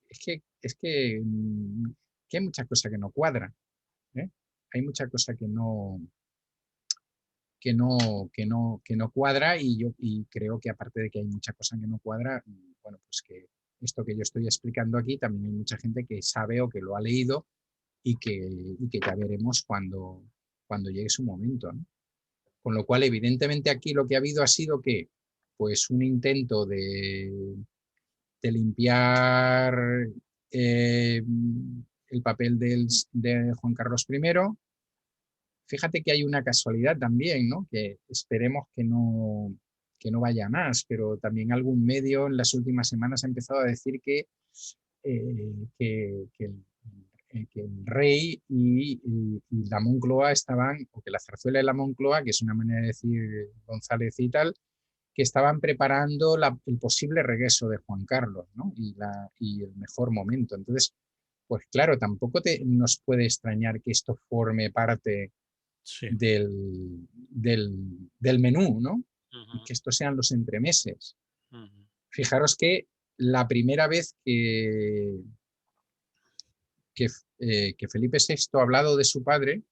Es que hay mucha cosa que no cuadra, ¿eh? Hay mucha cosa que no cuadra y creo que aparte de que hay mucha cosa que no cuadra, bueno, pues que esto que yo estoy explicando aquí también hay mucha gente que sabe o que lo ha leído y que ya veremos cuando llegue su momento, ¿no? Con lo cual, evidentemente aquí lo que ha habido ha sido que, pues un intento de limpiar eh, el papel de Juan Carlos I. Fíjate que hay una casualidad también, ¿no? Que esperemos que no vaya más, pero también algún medio en las últimas semanas ha empezado a decir que el rey y la Moncloa estaban, o que la zarzuela y la Moncloa, que es una manera de decir González y tal, que estaban preparando el posible regreso de Juan Carlos, ¿no? Y el mejor momento. Entonces, pues claro, tampoco nos puede extrañar que esto forme parte Sí. del menú, ¿no? Y Ujú. que estos sean los entremeses. Ujú. Fijaros que la primera vez que Felipe VI ha hablado de su padre,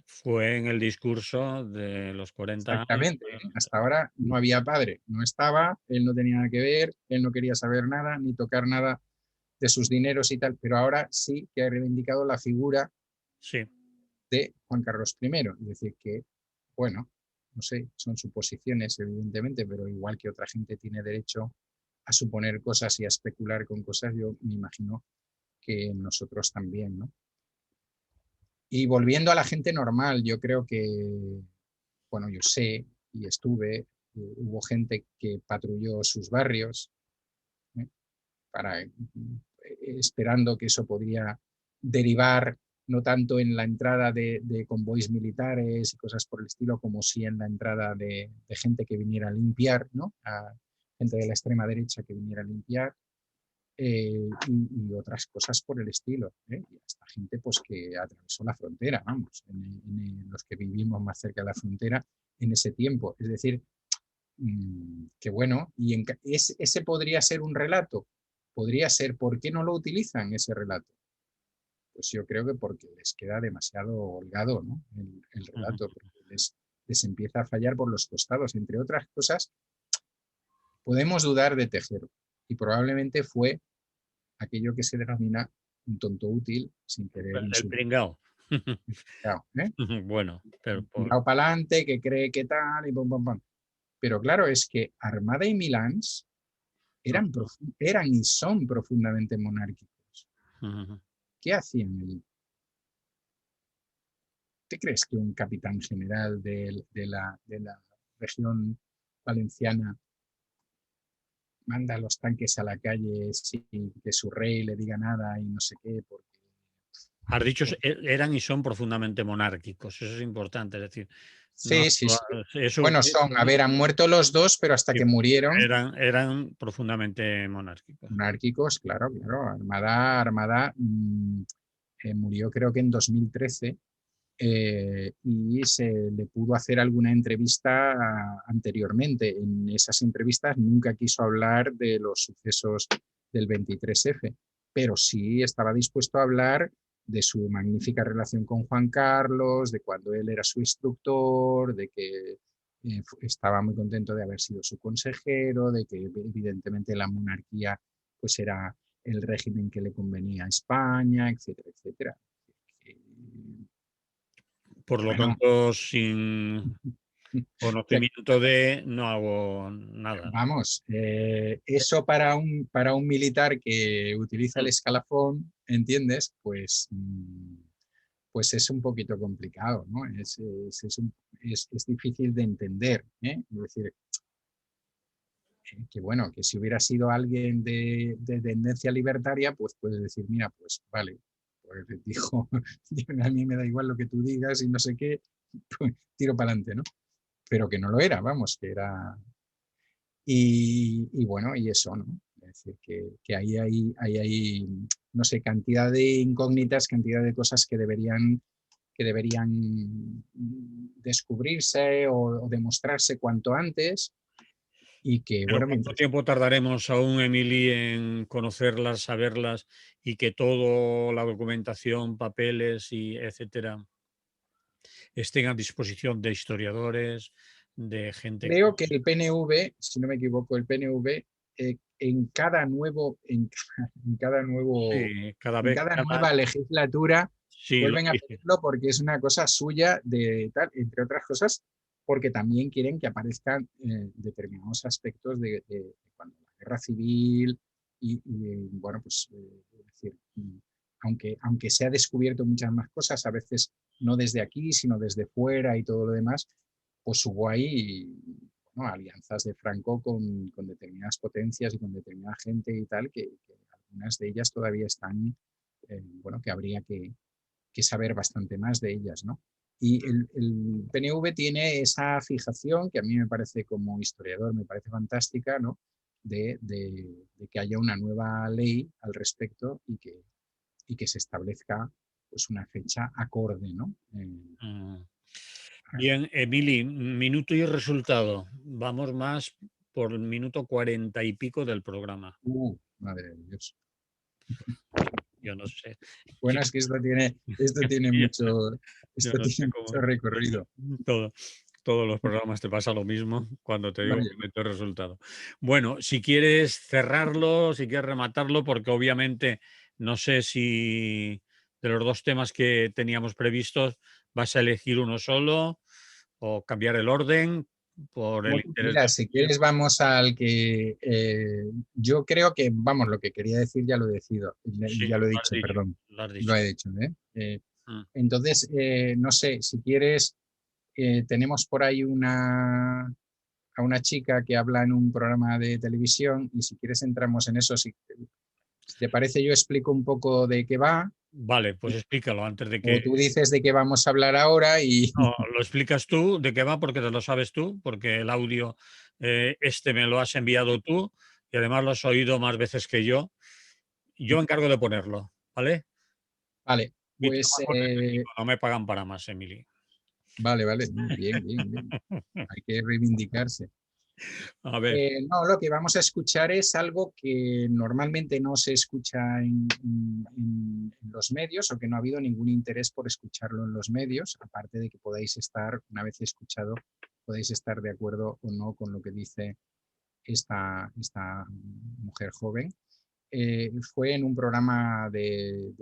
Fue en el discurso de los 40 años. Exactamente. Hasta ahora no había padre, no estaba, él no tenía nada que ver, él no quería saber nada, ni tocar nada de sus dineros y tal, pero ahora sí que ha reivindicado la figura Sí. de Juan Carlos I. Es decir, que, bueno, no sé, son suposiciones, evidentemente, pero igual que otra gente tiene derecho a suponer cosas y a especular con cosas, yo me imagino que nosotros también, ¿no? Y volviendo a la gente normal, yo creo que, bueno, yo sé y estuve, hubo gente que patrulló sus barrios, ¿eh? para, esperando que eso podría derivar no tanto en la entrada de convoys militares y cosas por el estilo, como sí en la entrada de gente que viniera a limpiar, ¿no? A gente de la extrema derecha que viniera a limpiar, y otras cosas por el estilo, ¿eh? Y hasta gente pues, que atravesó la frontera, vamos, en los que vivimos más cerca de la frontera en ese tiempo. Es decir, que bueno, y ese podría ser un relato, podría ser, ¿por qué no lo utilizan ese relato? Pues yo creo que porque les queda demasiado holgado, ¿no? El Ujú. relato, porque les empieza a fallar por los costados. Entre otras cosas, podemos dudar de Tejero, y probablemente fue aquello que se denomina un tonto útil sin querer El insultar. pringao. ¿Eh? Bueno, pero Tirado para adelante, que cree que tal, y pum, pum, pum. Pero claro, es que Armada y Milans eran y son profundamente monárquicos. ujú. ¿Qué hacían allí? ¿Qué crees que un capitán general de la región valenciana manda los tanques a la calle sin que su rey le diga nada y no sé qué? Porque Has dicho, eran y son profundamente monárquicos, eso es importante, es decir, no sí, sí, sí. eso Bueno, son, a ver, han muerto los dos, pero hasta sí, que murieron, eran profundamente monárquicos. monárquicos, claro, claro. Armada murió creo que en 2013, y se le pudo hacer alguna entrevista anteriormente. En esas entrevistas nunca quiso hablar de los sucesos del 23F, pero sí estaba dispuesto a hablar de su magnífica relación con Juan Carlos, de cuando él era su instructor, de que estaba muy contento de haber sido su consejero, de que evidentemente la monarquía pues era el régimen que le convenía a España, etcétera, etcétera. Por lo Bueno, tanto, sin conocimiento de no hago nada. vamos, eso para un militar que utiliza el Mm, escalafón, ¿entiendes? Pues, pues es un poquito complicado, ¿no? Es difícil de entender, ¿eh? Es decir, que bueno, que si hubiera sido alguien de tendencia libertaria, pues puedes decir, mira, pues vale, pues dijo, a mí me da igual lo que tú digas y no sé qué, pues tiro para adelante, ¿no? Pero que no lo era, vamos, que era. Y bueno, y eso, ¿no? Es decir, que ahí hay, no sé, cantidad de incógnitas, cantidad de cosas que deberían descubrirse o demostrarse cuanto antes, y que, pero bueno, ¿cuánto mientras. tiempo tardaremos aún, Emily, en conocerlas, saberlas y que toda la documentación, papeles y etcétera estén a disposición de historiadores, de gente que Creo que el PNV, si no me equivoco, el PNV, en cada nuevo, en cada nuevo, sí, cada en vez cada queda más, nueva legislatura sí, lo vuelven a dice. pedirlo porque es una cosa suya de tal, entre otras cosas, porque también quieren que aparezcan determinados aspectos de cuando la guerra civil bueno, pues es decir, aunque se ha descubierto muchas más cosas, a veces no desde aquí, sino desde fuera y todo lo demás, pues hubo ahí, bueno, alianzas de Franco con determinadas potencias y con determinada gente y tal, que algunas de ellas todavía están, bueno, que habría que saber bastante más de ellas, ¿no? Y el PNV tiene esa fijación que a mí me parece, como historiador, me parece fantástica, ¿no? De que haya una nueva ley al respecto y que se establezca pues una fecha acorde, ¿no? Mm. Bien, Emily, minuto y resultado. Vamos más por el minuto 40 y pico del programa. Madre de Dios. yo no sé. Bueno, es que esto tiene mucho Yo no sé cómo. recorrido. Todos los programas te pasa lo mismo cuando te digo Vaya. que meto el resultado. Bueno, si quieres cerrarlo, si quieres rematarlo, porque obviamente no sé si de los dos temas que teníamos previstos vas a elegir uno solo o cambiar el orden por el interés Mira, del si quieres tiempo. vamos al que yo creo que, vamos, lo que quería decir ya lo he decidido, Sí, ya lo he lo has dicho, dicho, perdón, lo has lo dicho. he dicho, ¿eh? Mm. Entonces, no sé, si quieres, tenemos por ahí a una chica que habla en un programa de televisión y si quieres entramos en eso, si te parece yo explico un poco de qué va Vale, pues explícalo antes de que... o tú dices de qué vamos a hablar ahora y No, lo explicas tú de qué va porque te lo sabes tú, porque el audio este me lo has enviado tú y además lo has oído más veces que yo. Yo me encargo de ponerlo, ¿vale? vale, Mi pues trabajo es técnico, no me pagan para más, Emily. vale, bien, bien, bien. Hay que reivindicarse. A ver, No, lo que vamos a escuchar es algo que normalmente no se escucha en los medios o que no ha habido ningún interés por escucharlo en los medios, aparte de que podáis estar, una vez escuchado, podéis estar de acuerdo o no con lo que dice esta mujer joven. Fue en un programa de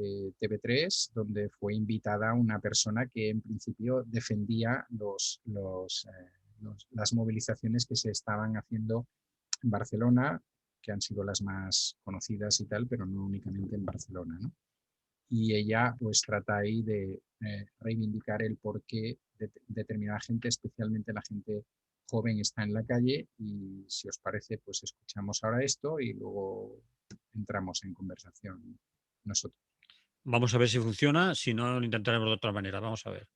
TV3 donde fue invitada una persona que en principio defendía las movilizaciones que se estaban haciendo en Barcelona, que han sido las más conocidas y tal, pero no únicamente en Barcelona, ¿no? Y ella pues trata ahí de reivindicar el por qué determinada gente, especialmente la gente joven, está en la calle y si os parece pues escuchamos ahora esto y luego entramos en conversación nosotros. vamos a ver si funciona, si no lo intentaremos de otra manera. Vamos a ver.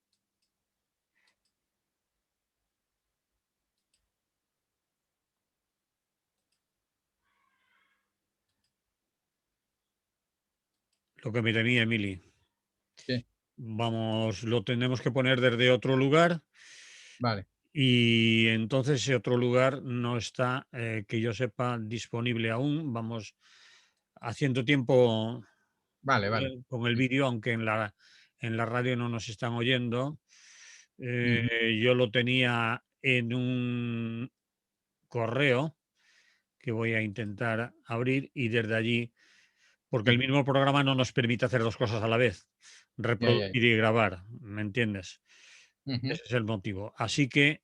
Lo que me temía, Emily. Sí, Vamos, lo tenemos que poner desde otro lugar vale, y entonces ese otro lugar no está, que yo sepa, disponible aún. Vamos haciendo tiempo vale. con el vídeo, aunque en la radio no nos están oyendo. Ujú, Yo lo tenía en un correo que voy a intentar abrir y desde allí, porque el ujú. mismo programa no nos permite hacer dos cosas a la vez, Ya. reproducir y grabar, ¿me entiendes? Ujú. Ese es el motivo. Así que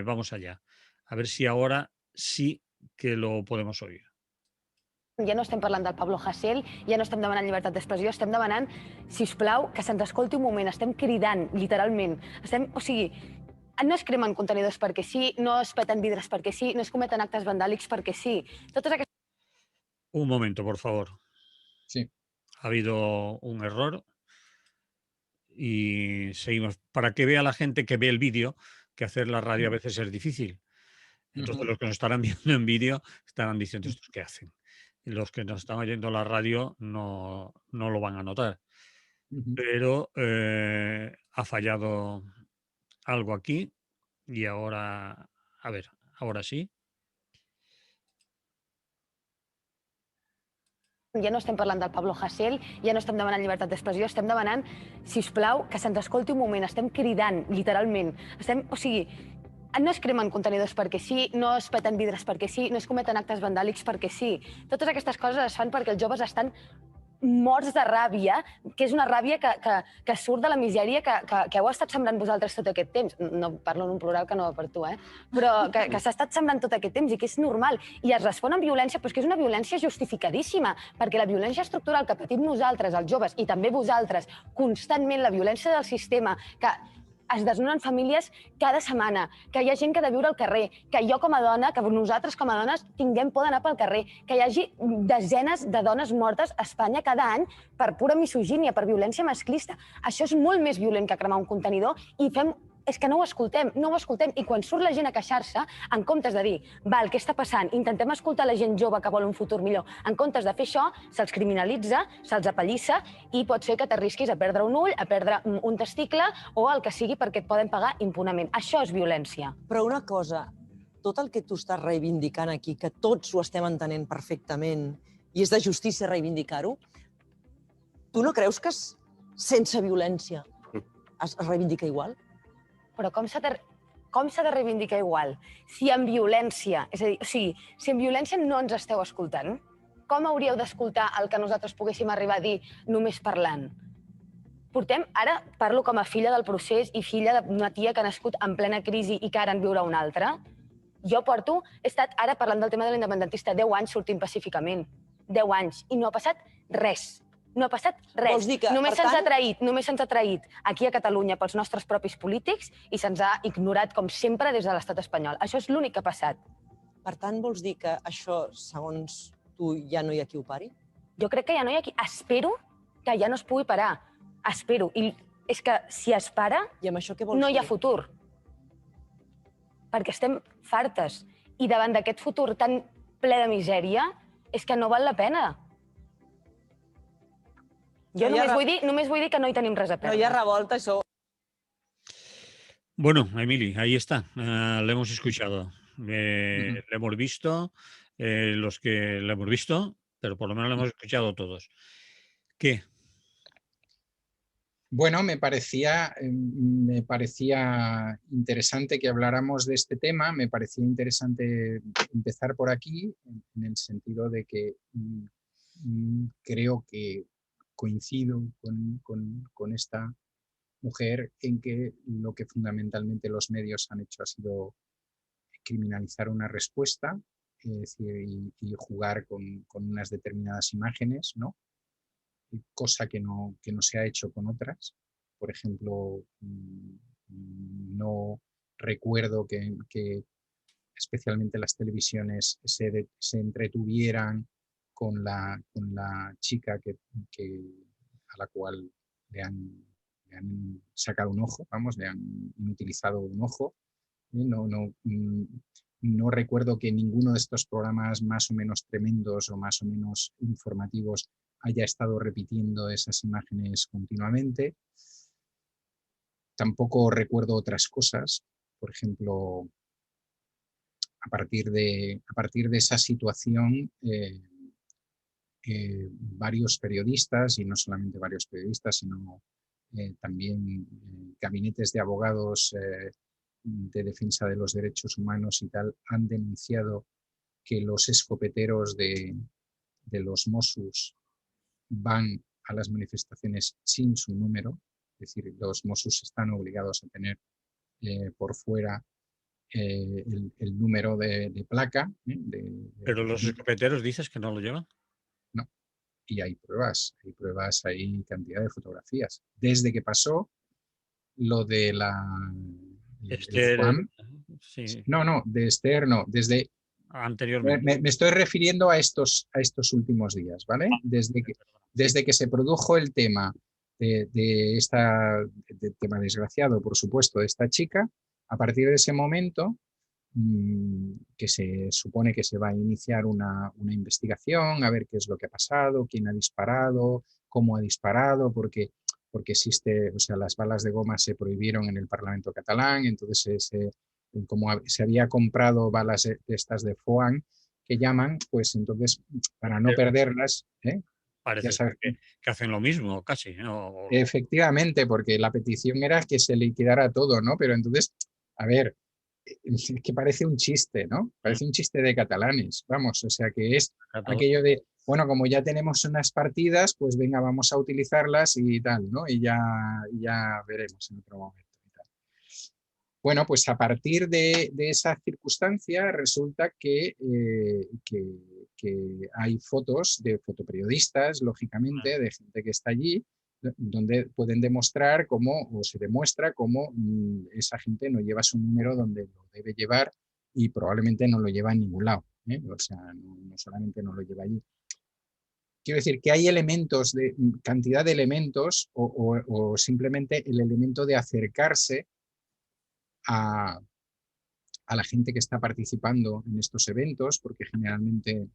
vamos allá. A ver si ahora sí que lo podemos oír. Ja no estem parlant del Pablo Hasél, ja no estem demanant llibertat d'expressió, estem demanant, si us plau, que se'ns escolti un moment, estem cridant, literalment. O sigui, no es cremen contenidors perquè sí, no es peten vidres perquè sí, no es cometen actes vandàlics perquè sí. Totes aquestes... Un momento, por favor. Sí. Ha habido un error y seguimos. Para que vea la gente que ve el vídeo, que hacer la radio a veces es difícil. Entonces Ujú, los que nos estarán viendo en vídeo estarán diciendo estos qué hacen. Y los que nos están oyendo la radio no lo van a notar. ujú. Pero ha fallado algo aquí y ahora, a ver, ahora sí. Ja no estem parlant del Pablo Hasél, ja no estem demanant llibertat d'expressió, estem demanant, si us plau, que se'ns escolti un moment, estem cridant, literalment. O sigui, no es cremen contenidors perquè sí, no es peten vidres perquè sí, no es cometen actes vandàlics perquè sí. Totes aquestes coses es fan perquè els joves estan morts de ràbia, que és una ràbia que surt de la misèria que heu estat sembrant vosaltres tot aquest temps. No parlo en un plural que no va per tu, però que s'ha estat sembrant tot aquest temps i que és normal. I es respon amb violència, però és que és una violència justificadíssima, perquè la violència estructural que patim nosaltres, els joves, i també vosaltres, constantment, la violència del sistema, que es desnonen famílies cada setmana, que hi ha gent que ha de viure al carrer, que jo com a dona, que nosaltres com a dones tinguem por d'anar pel carrer, que hi hagi desenes de dones mortes a Espanya cada any per pura misogínia, per violència masclista. Això és molt més violent que cremar un contenidor i és que no ho escoltem. I quan surt la gent a queixar-se, en comptes de dir, val, què està passant? Intentem escoltar la gent jove que vol un futur millor. En comptes de fer això, se'ls criminalitza, se'ls apallissa i pot ser que t'arrisquis a perdre un ull, a perdre un testicle o el que sigui perquè et poden pagar impunament. Això és violència. Però una cosa, tot el que tu estàs reivindicant aquí, que tots ho estem entenent perfectament i és de justícia reivindicar-ho, Tu no creus que sense violència es reivindica igual? Però com s'ha de reivindicar igual? Si amb violència, és a dir, si amb violència no ens esteu escoltant, com hauríeu d'escoltar el que nosaltres poguéssim arribar a dir només parlant? Ara parlo com a filla del procés i filla d'una tia que ha nascut en plena crisi i que ara en viurà una altra. Jo he estat ara parlant del tema de l'independentista 10 anys sortint pacíficament. 10 anys. I no ha passat res. No ha passat res. Vols dir que, només per se'ns ha traït aquí a Catalunya pels nostres propis polítics i se'ns ha ignorat, com sempre, des de l'estat espanyol. Això és l'únic que ha passat. Per tant, vols dir que això, segons tu, ja no hi ha qui ho pari? Jo crec que ja no hi ha qui... Espero que ja no es pugui parar. Espero. I és que si es para, I amb això què vols no hi ha dir? futur. Perquè estem fartes. I davant d'aquest futur tan ple de misèria, és que no val la pena. Jo només vull dir que no hi tenim res a No perdre. hi ha revolta, això... Bueno, Emili, ahí está. Lo hemos escuchado. Lo hemos visto, los que lo hemos visto, pero por lo menos lo hemos escuchado todos. ¿Qué? Bueno, me parecía interesante que habláramos de este tema, me parecía interesante empezar por aquí, en el sentido de que creo que coincido con esta mujer en que lo que fundamentalmente los medios han hecho ha sido criminalizar una respuesta, es decir, y jugar con unas determinadas imágenes, ¿no? Cosa que no se ha hecho con otras. Por ejemplo, no recuerdo que especialmente las televisiones se entretuvieran con la chica a la cual le han sacado un ojo, vamos, le han inutilizado un ojo. No recuerdo que ninguno de estos programas más o menos tremendos o más o menos informativos haya estado repitiendo esas imágenes continuamente. Tampoco recuerdo otras cosas. Por ejemplo, a partir de esa situación, varios periodistas, y no solamente varios periodistas, sino también gabinetes de abogados de defensa de los derechos humanos y tal, han denunciado que los escopeteros de los Mossos van a las manifestaciones sin su número, es decir, los Mossos están obligados a tener por fuera el número de placa. ¿Pero los escopeteros dices que no lo llevan? No, y hay pruebas, hay cantidad de fotografías. Desde que pasó lo de Esther, sí. No, de Esther no, desde... Anteriormente. Me estoy refiriendo a estos últimos días, ¿vale? Desde que se produjo el tema de tema desgraciado, por supuesto, de esta chica, a partir de ese momento, que se supone que se va a iniciar una investigación, a ver qué es lo que ha pasado, quién ha disparado, cómo ha disparado, porque existe, o sea, las balas de goma se prohibieron en el Parlamento catalán, entonces como se había comprado balas de estas de foam, que llaman, pues entonces, para no perderlas... Parece que hacen lo mismo, casi, ¿no? Efectivamente, porque la petición era que se liquidara todo, ¿no? Pero entonces, a ver, es que parece un chiste, ¿no? Parece un chiste de catalanes, vamos, o sea que es aquello de, bueno, como ya tenemos unas partidas, pues venga, vamos a utilizarlas y tal, ¿no? Y ya veremos en otro momento. Bueno, pues a partir de esa circunstancia resulta que hay fotos de fotoperiodistas, lógicamente, de gente que está allí, donde pueden demostrar o se demuestra cómo esa gente no lleva su número donde lo debe llevar y probablemente no lo lleva en ningún lado. O sea, no solamente no lo lleva allí. Quiero decir que hay elementos, cantidad de elementos o simplemente el elemento de acercarse a la gente que está participando en estos eventos, porque generalmente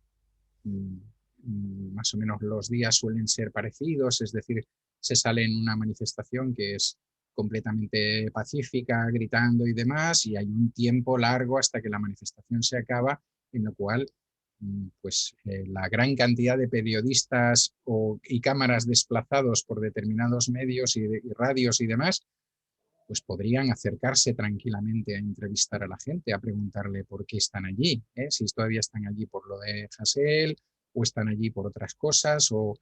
más o menos los días suelen ser parecidos, es decir, se sale en una manifestación que es completamente pacífica, gritando y demás, y hay un tiempo largo hasta que la manifestación se acaba, en lo cual la gran cantidad de periodistas y cámaras desplazados por determinados medios y radios y demás, pues podrían acercarse tranquilamente a entrevistar a la gente, a preguntarle por qué están allí, si todavía están allí por lo de Hasél o están allí por otras cosas, o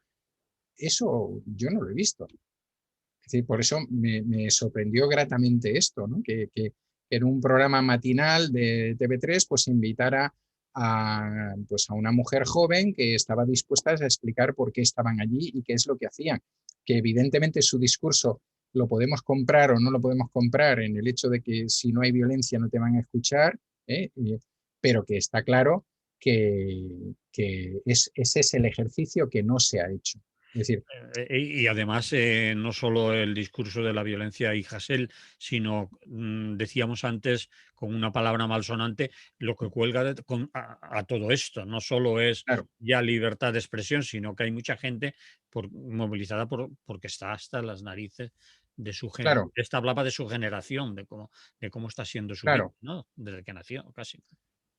eso yo no lo he visto. Es decir, por eso me sorprendió gratamente esto, ¿no? Que en un programa matinal de TV3 pues invitara pues a una mujer joven que estaba dispuesta a explicar por qué estaban allí y qué es lo que hacían. Que evidentemente su discurso lo podemos comprar o no lo podemos comprar en el hecho de que si no hay violencia no te van a escuchar, pero que está claro que ese es el ejercicio que no se ha hecho. Es decir, Y además, no solo el discurso de la violencia y Hasél, sino, decíamos antes, con una palabra malsonante, lo que cuelga a todo esto. No solo es claro, ya libertad de expresión, sino que hay mucha gente movilizada porque está hasta las narices de su generación. claro, Esta hablaba de su generación, de cómo está siendo su vida, claro. ¿no? Desde que nació, casi.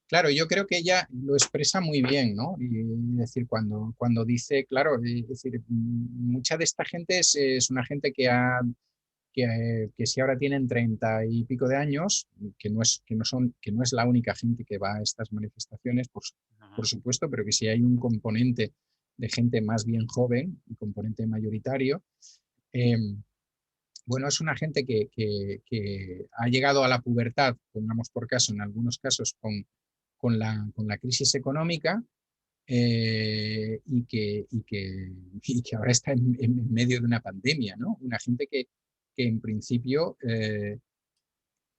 Claro, yo creo que ella lo expresa muy bien, ¿no? Y es decir, cuando dice, claro, es decir, mucha de esta gente es una gente que si ahora tienen 30 y pico de años, que no es la única gente que va a estas manifestaciones, por Ajá. supuesto, pero que sí hay un componente de gente más bien joven, un componente mayoritario. eh, bueno, es una gente que ha llegado a la pubertad, pongamos por caso, en algunos casos con la crisis económica, y que ahora está en medio de una pandemia, ¿no? Una gente que en principio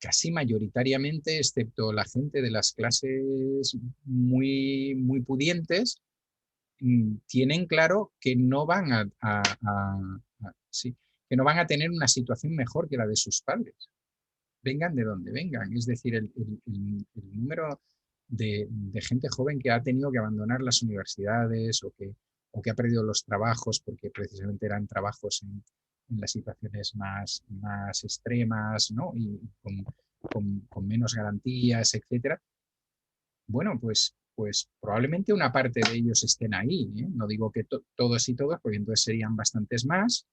casi mayoritariamente, excepto la gente de las clases muy, muy pudientes, tienen claro que no van sí, que no van a tener una situación mejor que la de sus padres, vengan de donde vengan. Es decir, el número de gente joven que ha tenido que abandonar las universidades o que ha perdido los trabajos porque precisamente eran trabajos en las situaciones más extremas, ¿no? Y con menos garantías, etcétera. Bueno, pues probablemente una parte de ellos estén ahí, ¿eh? No digo que todos y todas, porque entonces serían bastantes más,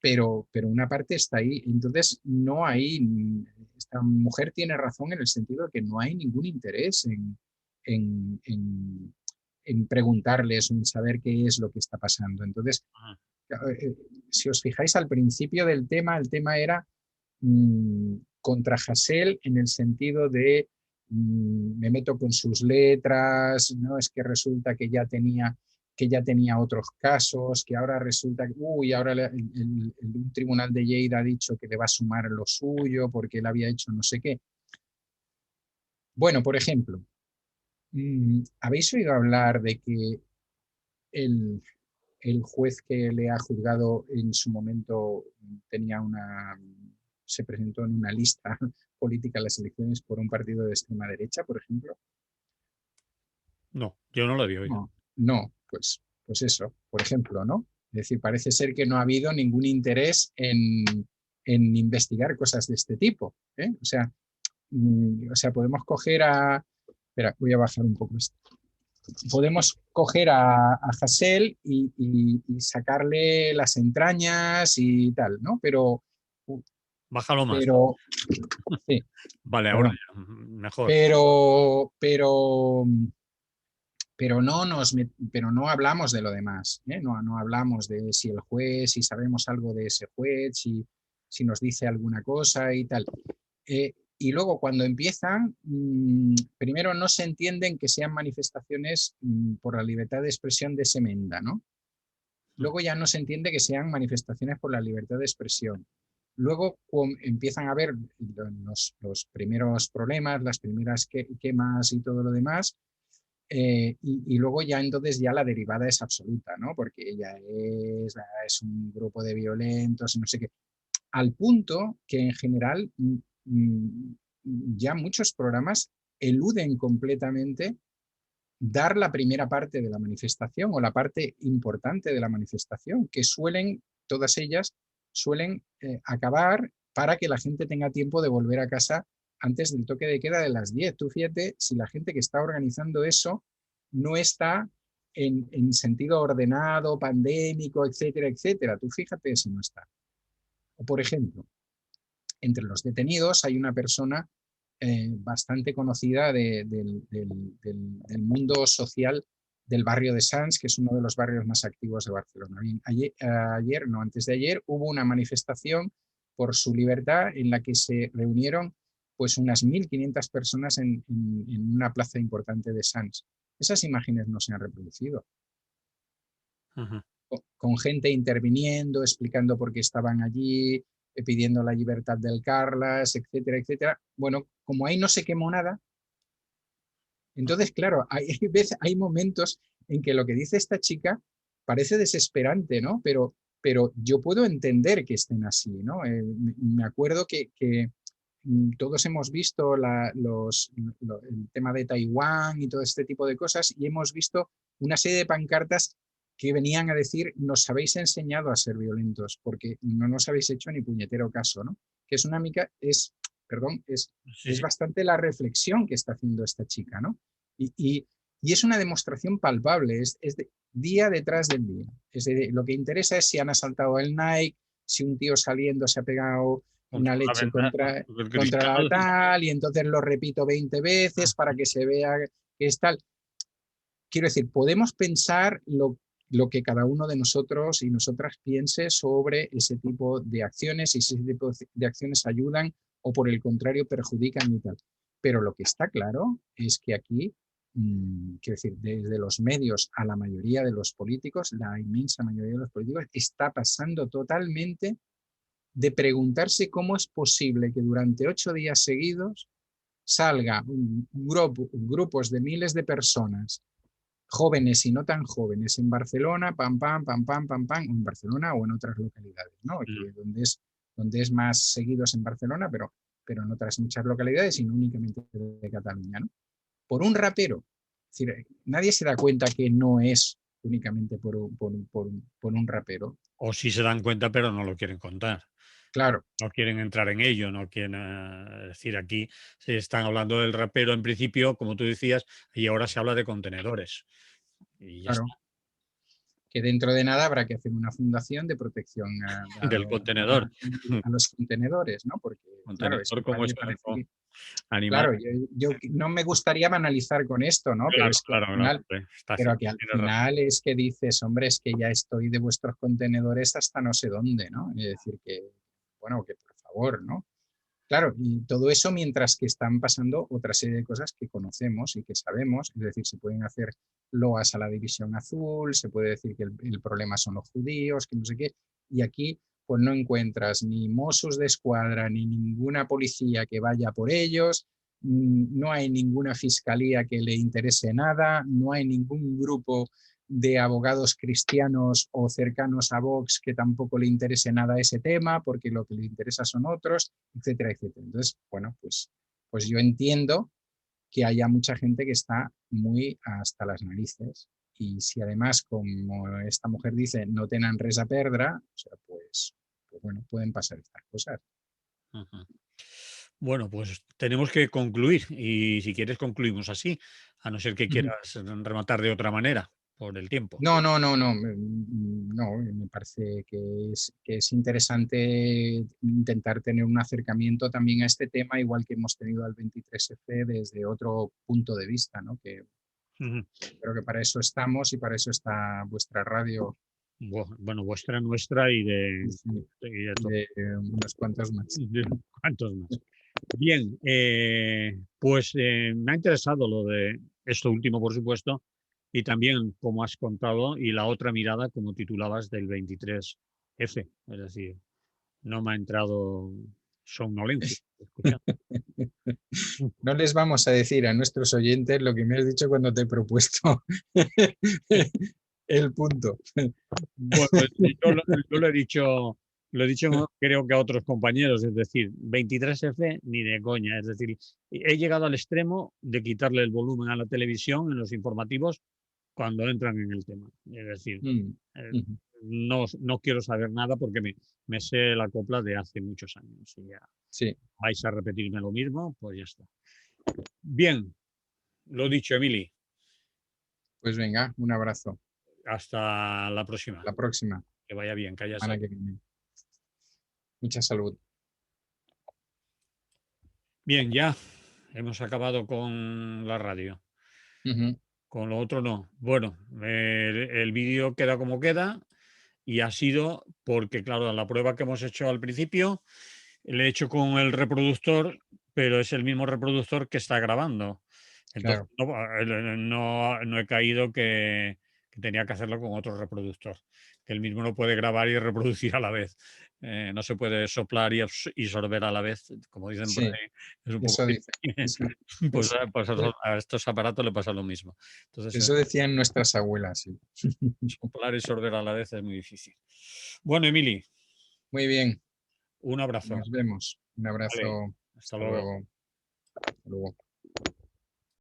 pero una parte está ahí. Entonces, no hay, esta mujer tiene razón en el sentido de que no hay ningún interés en, en, en preguntarles o en saber qué es lo que está pasando. Entonces, Ajá. si os fijáis al principio del tema, el tema era contra Hasél en el sentido de me meto con sus letras, no es que resulta que ya tenía otros casos, que ahora resulta que, ahora un tribunal de Lleida ha dicho que le va a sumar lo suyo porque él había hecho no sé qué. Bueno, por ejemplo, ¿habéis oído hablar de que el, el juez que le ha juzgado en su momento se presentó en una lista política a las elecciones por un partido de extrema derecha, por ejemplo? No, yo no lo había oído. No, pues eso, por ejemplo, ¿no? Es decir, parece ser que no ha habido ningún interés en investigar cosas de este tipo, ¿eh? O sea, podemos coger a... Espera, voy a bajar un poco esto. Podemos coger a Hasél y sacarle las entrañas y tal, ¿no? Bájalo más. Pero, sí, Vale, ahora perdón. ya, mejor. Pero no hablamos de lo demás, ¿eh? No hablamos de si el juez, si sabemos algo de ese juez, si nos dice alguna cosa y tal. Y luego cuando empiezan, primero no se entienden que sean manifestaciones por la libertad de expresión de Semenda, ¿no? Luego ya no se entiende que sean manifestaciones por la libertad de expresión. Luego empiezan a ver los primeros problemas, las primeras quemas y todo lo demás, y luego ya entonces ya la derivada es absoluta, ¿no? Porque ella es un grupo de violentos, no sé qué. Al punto que en general ya muchos programas eluden completamente dar la primera parte de la manifestación o la parte importante de la manifestación, que todas ellas suelen acabar para que la gente tenga tiempo de volver a casa antes del toque de queda de las 10. Tú fíjate si la gente que está organizando eso no está en sentido ordenado, pandémico, etcétera, etcétera. Tú fíjate si no está. O, por ejemplo, entre los detenidos hay una persona bastante conocida del mundo social del barrio de Sants, que es uno de los barrios más activos de Barcelona. Bien, antes de ayer, hubo una manifestación por su libertad en la que se reunieron pues unas 1.500 personas en una plaza importante de Sants. Esas imágenes no se han reproducido. Ajá. Con gente interviniendo, explicando por qué estaban allí, pidiendo la libertad del Carlas, etcétera, etcétera. Bueno, como ahí no se quemó nada, entonces, claro, hay momentos en que lo que dice esta chica parece desesperante, ¿no? Pero yo puedo entender que estén así, ¿no? Me acuerdo que todos hemos visto el tema de Taiwán y todo este tipo de cosas y hemos visto una serie de pancartas que venían a decir nos habéis enseñado a ser violentos porque no nos habéis hecho ni puñetero caso, ¿no? Que es una mica, es Sí. bastante la reflexión que está haciendo esta chica, ¿no? Y es una demostración palpable, es día detrás del día. Lo que interesa es si han asaltado el Nike, si un tío saliendo se ha pegado una leche contra la tal, y entonces lo repito 20 veces para que se vea que es tal. Quiero decir, podemos pensar lo que cada uno de nosotros y nosotras piense sobre ese tipo de acciones, y si ese tipo de acciones ayudan o por el contrario perjudican y tal. Pero lo que está claro es que aquí, quiero decir, desde los medios a la mayoría de los políticos, la inmensa mayoría de los políticos, está pasando totalmente de preguntarse cómo es posible que durante 8 días seguidos salga grupos de miles de personas, jóvenes y no tan jóvenes, en Barcelona, pam, pam, pam, pam, pam, pam, en Barcelona o en otras localidades, ¿no? Que donde es más seguidos en Barcelona, pero en otras muchas localidades y no únicamente de Cataluña, ¿no? Por un rapero. Es decir, nadie se da cuenta que no es únicamente por un rapero. O sí se dan cuenta, pero no lo quieren contar. Claro. No quieren entrar en ello, no quieren decir aquí, se están hablando del rapero en principio, como tú decías, y ahora se habla de contenedores. Y ya Claro. está, Que dentro de nada habrá que hacer una fundación de protección del contenedor. a los contenedores, ¿no? Porque, claro, es que Contenedor como parece espejo que, animal. claro, yo no me gustaría banalizar con esto, ¿no? Pero Claro, es que claro, claro, está pero haciendo, que al tienes razón. final es que dices, hombre, es que ya estoy de vuestros contenedores hasta no sé dónde, ¿no? Es decir, que, bueno, que por favor, ¿no? Claro, y todo eso mientras que están pasando otra serie de cosas que conocemos y que sabemos, es decir, se pueden hacer loas a la División Azul, se puede decir que el problema son los judíos, que no sé qué, y aquí pues no encuentras ni Mossos de Escuadra ni ninguna policía que vaya por ellos, no hay ninguna fiscalía que le interese nada, no hay ningún grupo de abogados cristianos o cercanos a Vox que tampoco le interese nada ese tema, porque lo que le interesa son otros, etcétera, etcétera. Entonces, bueno, pues yo entiendo que haya mucha gente que está muy hasta las narices. Y si además, como esta mujer dice, no tengan res a perdre, o sea, pues bueno, pueden pasar estas cosas. Ujú. Bueno, pues tenemos que concluir y si quieres concluimos así, a no ser que quieras rematar de otra manera por el tiempo. No, me parece que es interesante intentar tener un acercamiento también a este tema, igual que hemos tenido al 23F desde otro punto de vista, ¿no? Que Ujú. creo que para eso estamos y para eso está vuestra radio Bueno, vuestra, nuestra y y de todo. de unos cuantos más. De cuantos más. Bien, pues me ha interesado lo de esto último, por supuesto, y también, como has contado, y la otra mirada, como titulabas, del 23F. Es decir, no me ha entrado somnolencia escuchando. No les vamos a decir a nuestros oyentes lo que me has dicho cuando te he propuesto el punto. Bueno, yo lo he dicho creo que a otros compañeros, es decir, 23F ni de coña, es decir, he llegado al extremo de quitarle el volumen a la televisión en los informativos cuando entran en el tema. Es decir, Mm, eh, mm. no quiero saber nada porque me sé la copla de hace muchos años y ya Sí. vais a repetirme lo mismo, pues ya está. Bien, lo dicho, Emily. Pues venga, un abrazo. Hasta la próxima. La próxima Que vaya bien, que haya semana salud. que viene. Mucha salud. Bien, ya hemos acabado con la radio. Ujú. Con lo otro no. Bueno, el vídeo queda como queda y ha sido porque, claro, la prueba que hemos hecho al principio, le he hecho con el reproductor, pero es el mismo reproductor que está grabando. Entonces, Claro. no he caído que tenía que hacerlo con otro reproductor, que el mismo no puede grabar y reproducir a la vez. No se puede soplar y sorber a la vez, como dicen por Sí, ahí. Es un poco eso dice. difícil. Sí. Pues, pues a estos aparatos le pasa lo mismo. Entonces, Eso decían nuestras abuelas, sí. soplar y sorber a la vez es muy difícil. Bueno, Emily, Muy bien, un abrazo. nos vemos. Un Vale, abrazo. hasta Hasta luego. luego. Hasta luego.